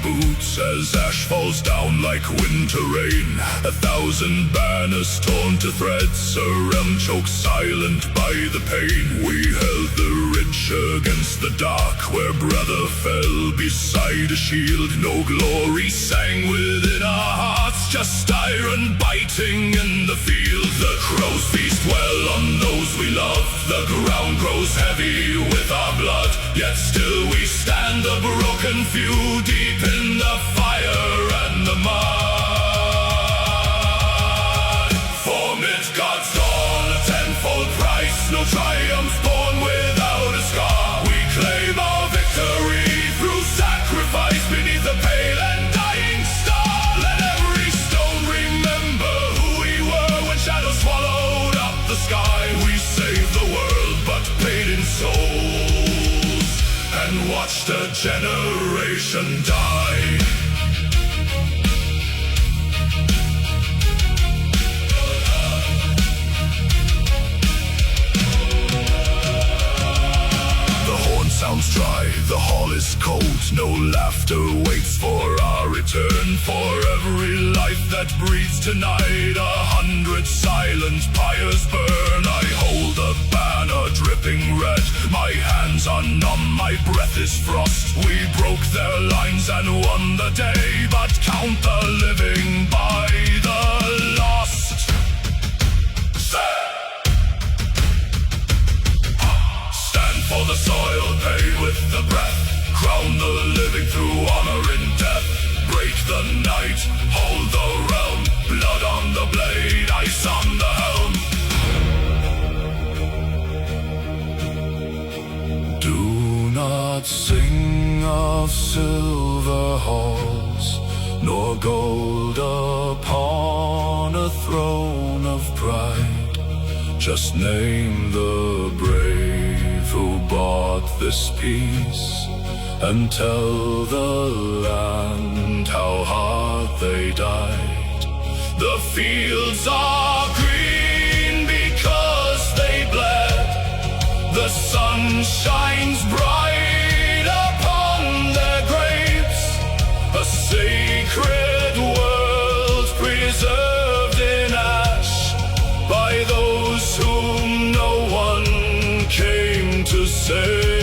A: boots as ash falls down like winter rain. 1,000 banners torn to threads, a realm choked silent by the pain. We held the ridge against the dark, where brother fell beside a shield. No glory sang within our hearts, just iron biting in the field. The crows feast well on those we love, the ground grows heavy with our blood. Yet still we stand, a broken few, deep in the fire and the mud. For Midgard's dawn, a tenfold price, no triumph born without a scar. We claim our victory through sacrifice beneath the pale and dying star. Let every stone remember who we were when shadows swallowed up the sky. We saved the world but paid in souls, and watched a generation die. Sounds dry, the hall is cold, no laughter waits for our return. For every life that breathes tonight, 100 silent pyres burn. I hold a banner dripping red, my hands are numb, my breath is frost. We broke their lines and won the day, but count the living by the lost. For the soil, pay with the breath, crown the living through honor in death. Break the night, hold the realm, blood on the blade, ice on the helm. Do not sing of silver halls, nor gold upon a throne of pride. Just name the brave who bought this peace, and tell the land how hard they died. The fields are green because they bled, the sun shines bright upon their graves. A sacred world preserved in ash by those whom no one came to save.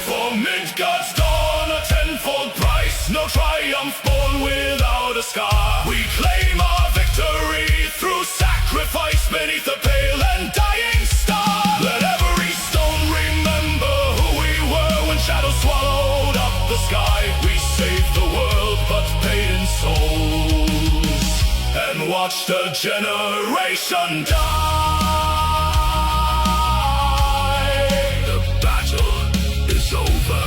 A: For Midgard's dawn, a tenfold price, no triumph born without a scar. We claim our victory through sacrifice beneath the pale and dying star. Let every stone remember who we were when shadows swallowed up the sky. We saved the world but paid in souls, and watched a generation die. The battle is over.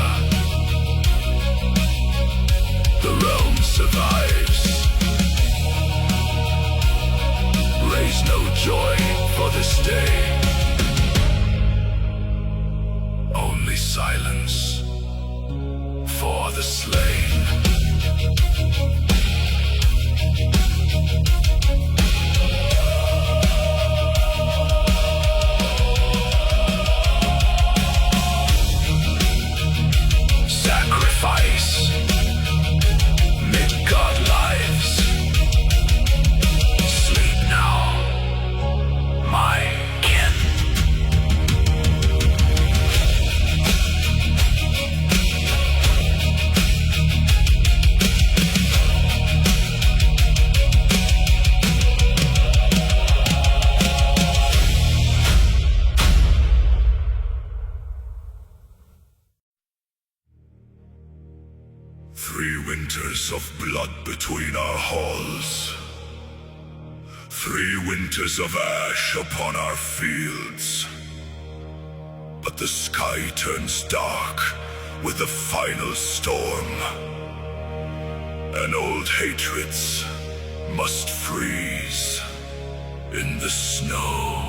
A: The realm survives. Raise no joy for this day, only silence for the slain. Midgard lives. Sleep now, my kin. Winters of blood between our halls, 3 winters of ash upon our fields. But the sky turns dark with the final storm, and old hatreds must freeze in the snow.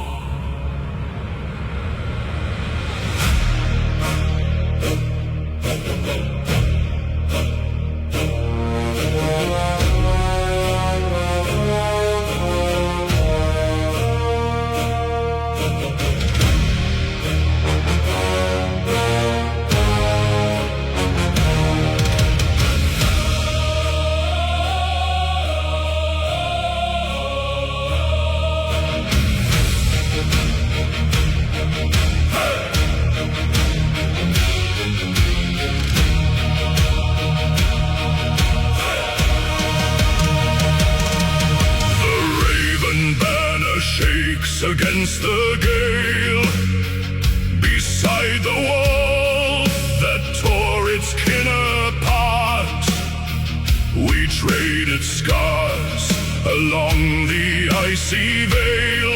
A: along the icy veil.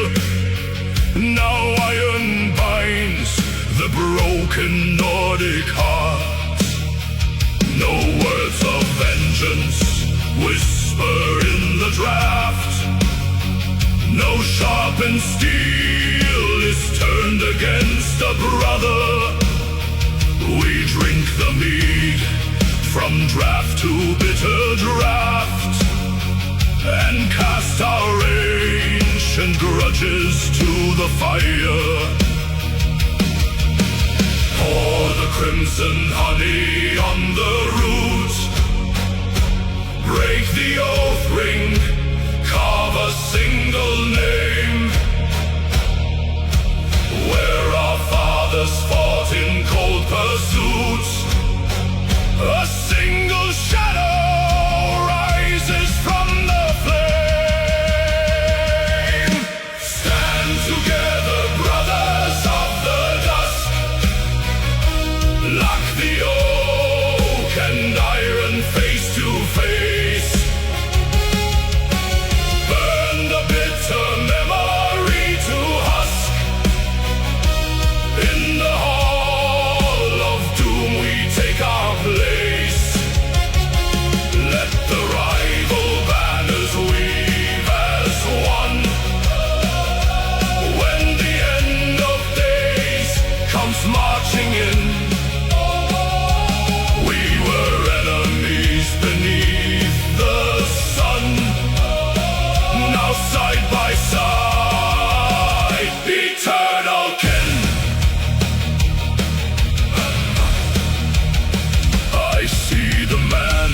A: Now iron binds the broken Nordic heart. No words of vengeance whisper in the draft. No sharpened steel is turned against a brother. We drink the mead from draft to bitter draft, and cast our ancient grudges to the fire. Pour the crimson honey on the root, break the oath ring, carve a single name. Where our fathers fought in cold pursuit, a single shadow rises from the flame. Stand together, brothers of the dusk. Lock the oak and iron face to face. Burn the bitter memory to husk. In the hall of doom we take our place. Let the rival banners weave as one. When the end of days comes marching in, we were enemies beneath the sun. Now side by side, eternal kin. I see the man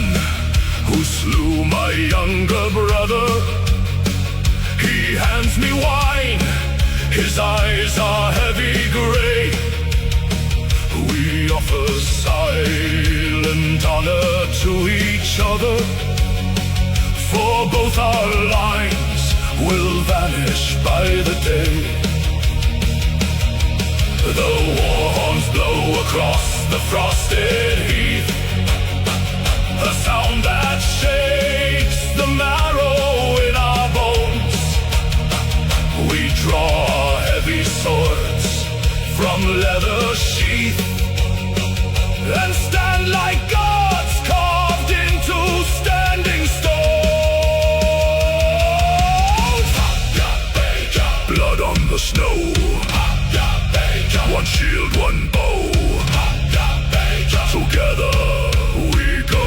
A: who slew my younger brother. He hands me wine, his eyes are heavy gray. We offer silent honor to each other, for both our lines will vanish by the day. The war horns blow across the frosted heath, a sound that shakes the marrow in our bones. We draw our heavy swords from leather sheath, and stand like gods carved into standing stones. Blood on the snow, one shield, one bow. Together we go.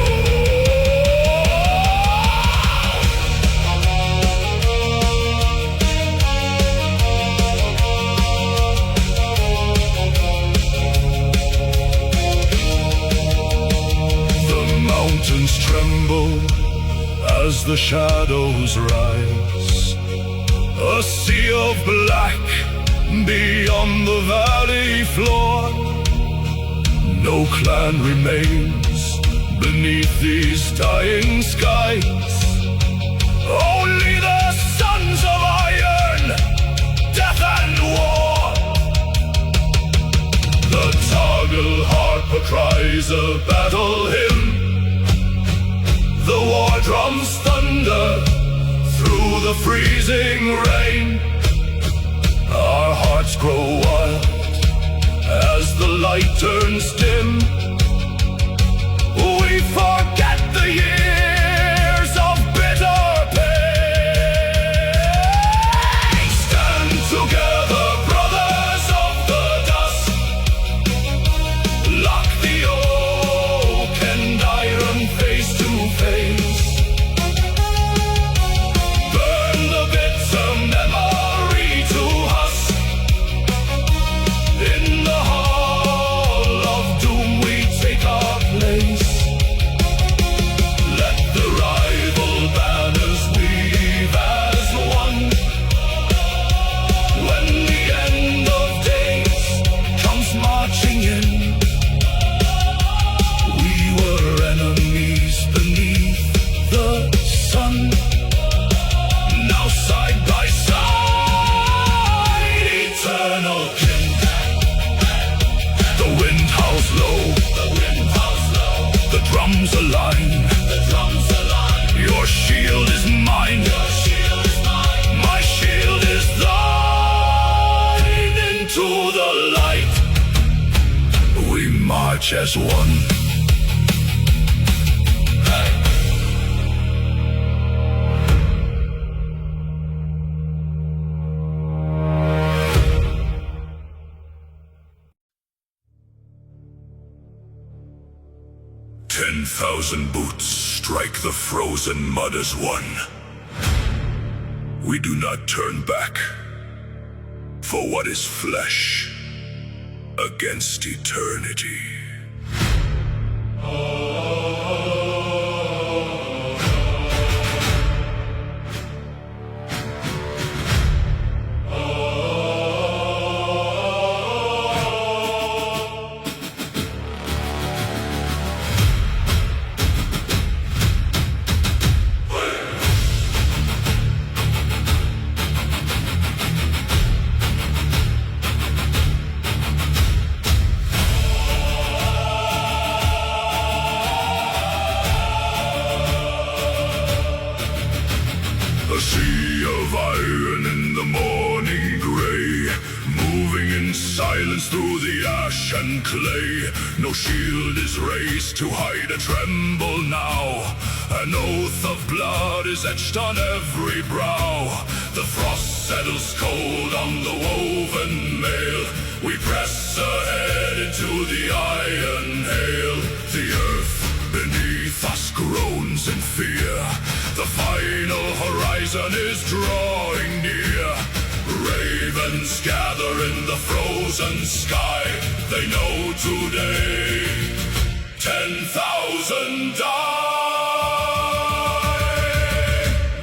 A: The mountains tremble as the shadows rise. A sea of black beyond the valley floor. No clan remains beneath these dying skies. Only the sons of iron, death and war. The Targal harper cries a battle hymn. The war drums thunder through the freezing rain. Our hearts grow wild as the light turns dim. We forget the years of bitter pain. Stand together, brothers of the dust. Lock the oak and iron face to face. Burn the bitter memory to husk. In the hall of doom we take our place. Let the rival banners weave as one. When the end of days comes marching in, we were enemies beneath the sun. Now side by side, eternal kin. The wind howls low, the drums align. Your shield is mine, march as one. 10,000 boots strike the frozen mud as one. We do not turn back, for what is flesh against eternity? A sea of iron in the morning gray, moving in silence through the ash and clay. No shield is raised to hide a tremble now. An oath of blood is etched on every brow. The frost settles cold on the woven mail. We press ahead into the iron hail. The earth beneath us groans in fear. The final horizon is drawing near. Ravens gather in the frozen sky. They know today 10,000 die.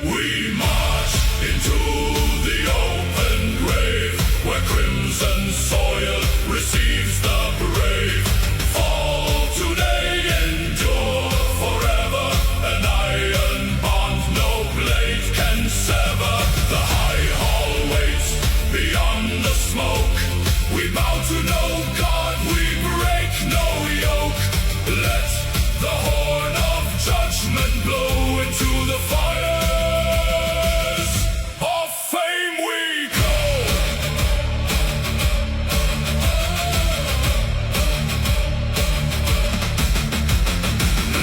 A: We march into the open grave, where crimson soil receives the brave. Fall today, endure forever. An iron bond no blade can sever. The high hall waits beyond the smoke. We bow to no God, we break no yoke. Let the horn of judgment blow into the fires of fame we go.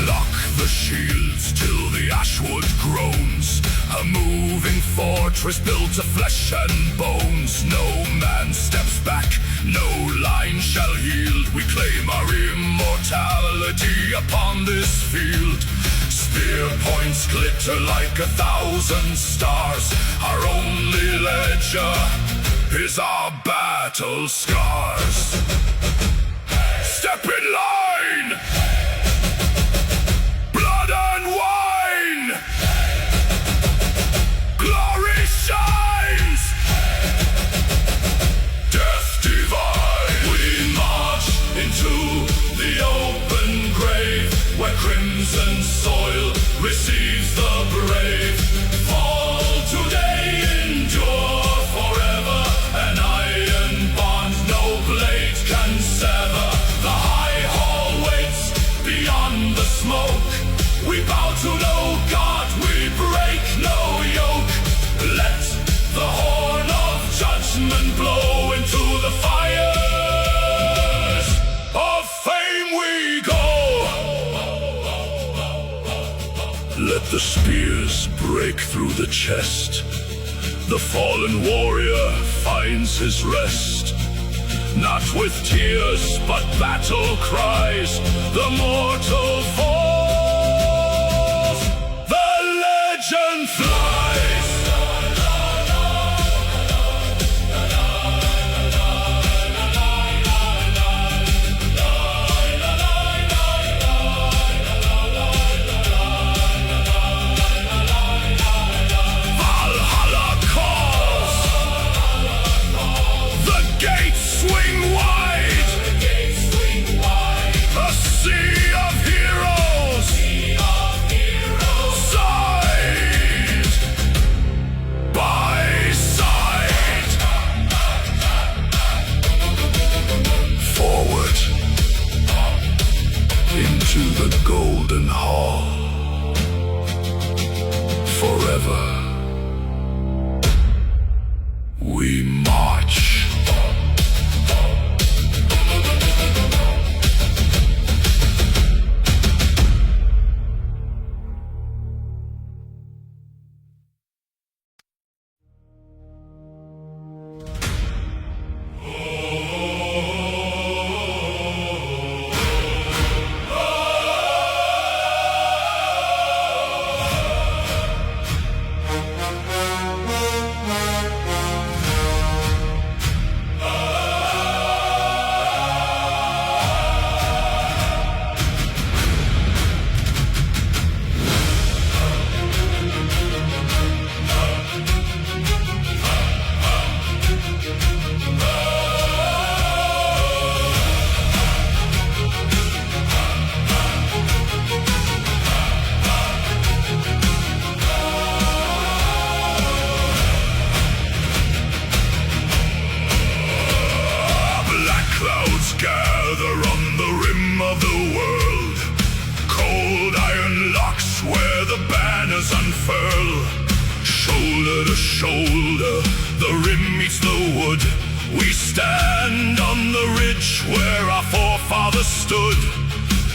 A: Lock the shields till the ashwood groans. A moving fortress built of flesh and bones. No man steps back, no line shall yield. We claim our immortality upon this field. Spear points glitter like 1,000 stars. Our only ledger is our battle scars. Step in line! Blood and wine! Glory shines! Death divine! We march into the open grave, where crimson soil receives the brave. Fall today, endure forever. An iron bond no blade can sever. The high hall waits beyond the smoke. We bow to no God, we break no yoke. Let the horn of judgment blow into the fires of fame we go. Let the spears break through the chest. The fallen warrior finds his rest. Not with tears, but battle cries. The mortal falls, the legend flies. Valhalla calls. The gates swing wide. A sea of heroes. Side by side. Forward into the golden hall. Forever we march. shoulder, the rim meets the wood. We stand on the ridge where our forefathers stood.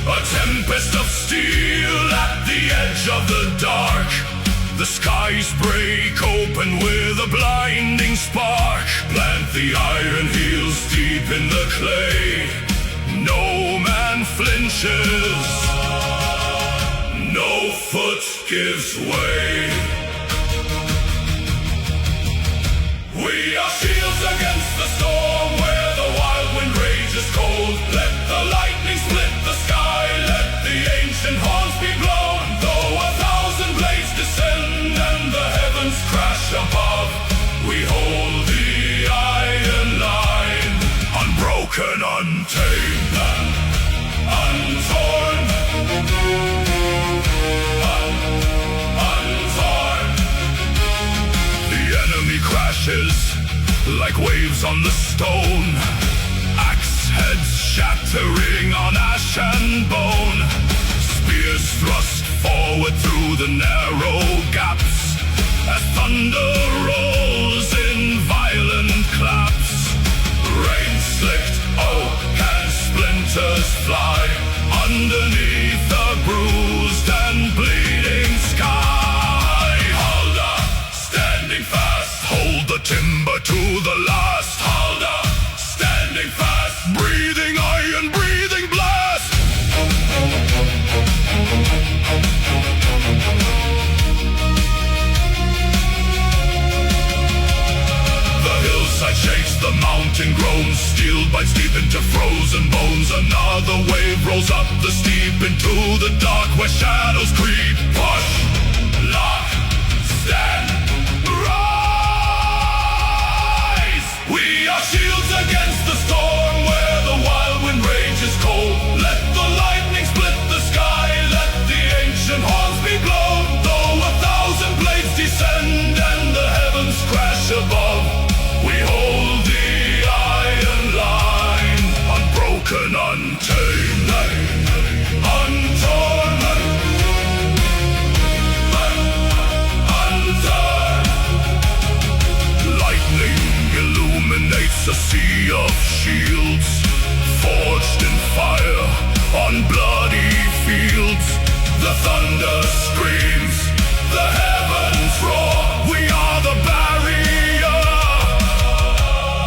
A: A tempest of steel at the edge of the dark. The skies break open with a blinding spark. Plant the iron heels deep in the clay. No man flinches, no foot gives way. We are shields against the storm where the wild wind rages cold. Let the lightning split the sky, let the ancient horns be blown. Though 1,000 blades descend and the heavens crash above, we hold the iron line, unbroken, untamed, and untorn. Untorn. The enemy crashes like waves on the stone, axe heads shattering on ash and bone. Spears thrust forward through the narrow gaps as thunder rolls in violent claps. Rain slicked oak and splinters fly underneath the bruised and bleeding sky. Hold up, standing fast, hold the timber to the last. Hold up, standing fast, breathing iron, breathing blast. The hillside shakes, the mountain groans, steel bites deep into frozen bones. Another wave rolls up the steep into the dark where shadows creep. Push, lock, stand, rise. We are shields against the storm where the wild wind rages cold. Let the lightning split the sky, let the ancient horns be blown. Though 1,000 blades descend and the heavens crash above, we hold the iron line, unbroken, untamed, untorn, undone. Lightning illuminates a sea of shields, forged in fire on bloody fields. The thunder screams, the heavens roar. We are the barrier,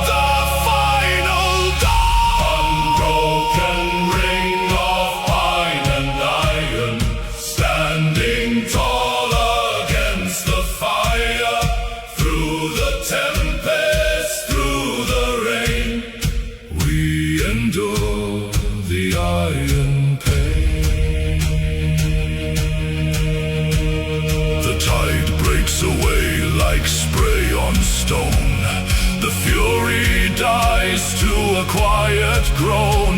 A: the final door. Unbroken ring of pine and iron, standing tall against the fire. Through the tempest, through the rain, we endure the iron pain. The tide breaks away like spray on stone. The fury dies to a quiet groan.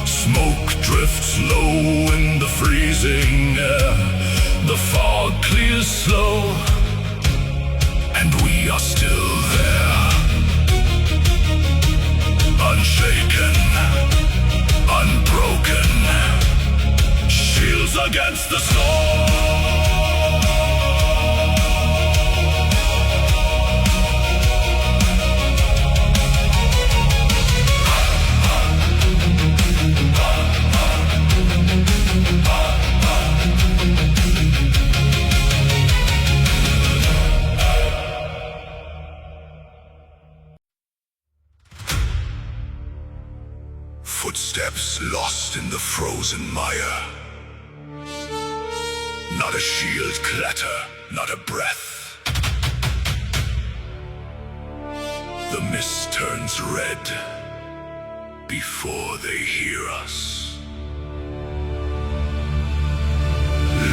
A: Smoke drifts low in the freezing air. The fog clears slow, and we are still there. Unshaken, unbroken, shields against the storm. Footsteps lost in the frozen mire. Not a shield clatter, not a breath. The mist turns red before they hear us.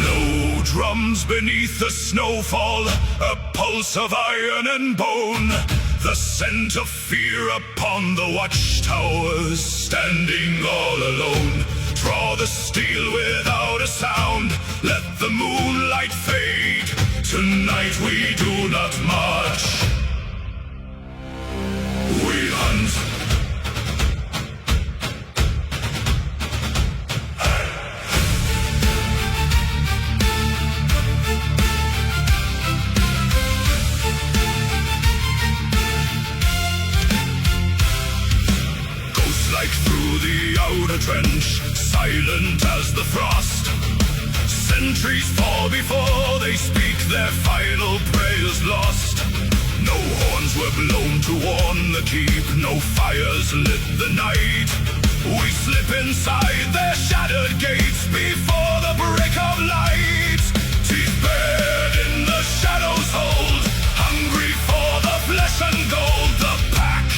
A: Low drums beneath the snowfall, a pulse of iron and bone. The scent of fear upon the watchtowers, standing all alone. Draw the steel without a sound, let the moonlight fade. Tonight we do not march, we hunt. violent as the frost. Sentries fall before they speak, their final prayers lost. No horns were blown to warn the keep, no fires lit the night. We slip inside their shattered gates before the break of light. Teeth bared in the shadows hold, hungry for the flesh and gold. The pack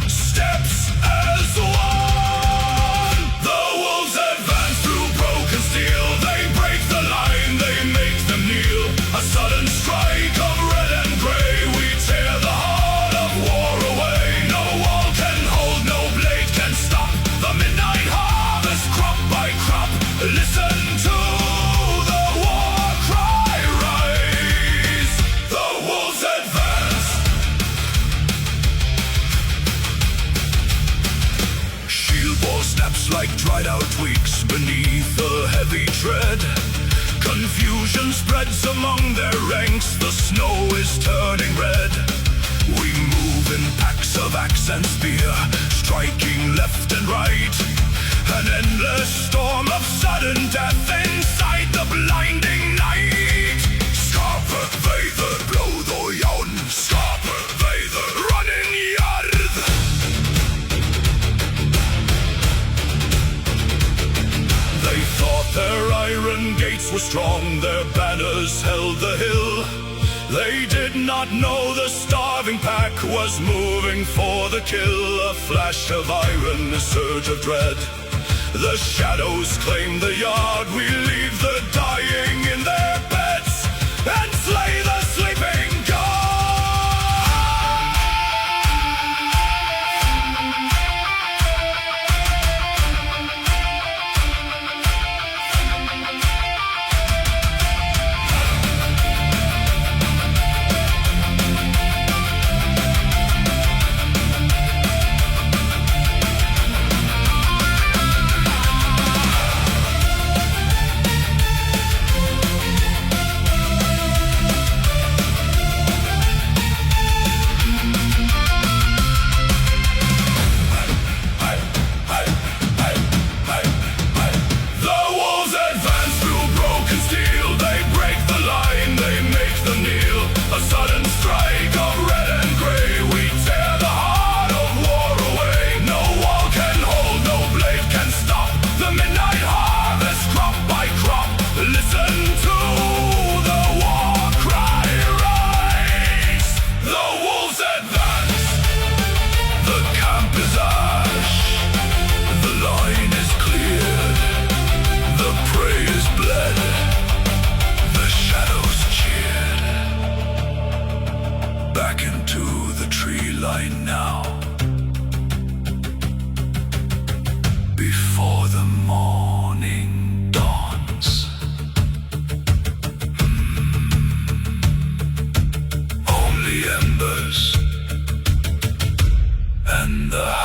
A: steps as one. The wolves advance through broken steel. They break the line, they make them kneel. A sudden strike of red and gray, we tear the heart of war away. No wall can hold, no blade can stop the midnight harvest, crop by crop. Listen to the war cry rise. The wolves advance. Shield ball snaps like dried out twigs beneath a heavy tread. Confusion spreads among their ranks, the snow is turning red. We move in packs of axe and spear, striking left and right. An endless storm of sudden death inside the blinding night. Skarpe veidr blóð og járn, skarpe veidr running járð. They thought their iron gates were strong, their banners held the hill. They did not know the starving pack was moving for the kill. A flash of iron, a surge of dread. The shadows claim the yard. We leave the dying in their beds and slay the sleeping now. Before the morning dawns, only embers and the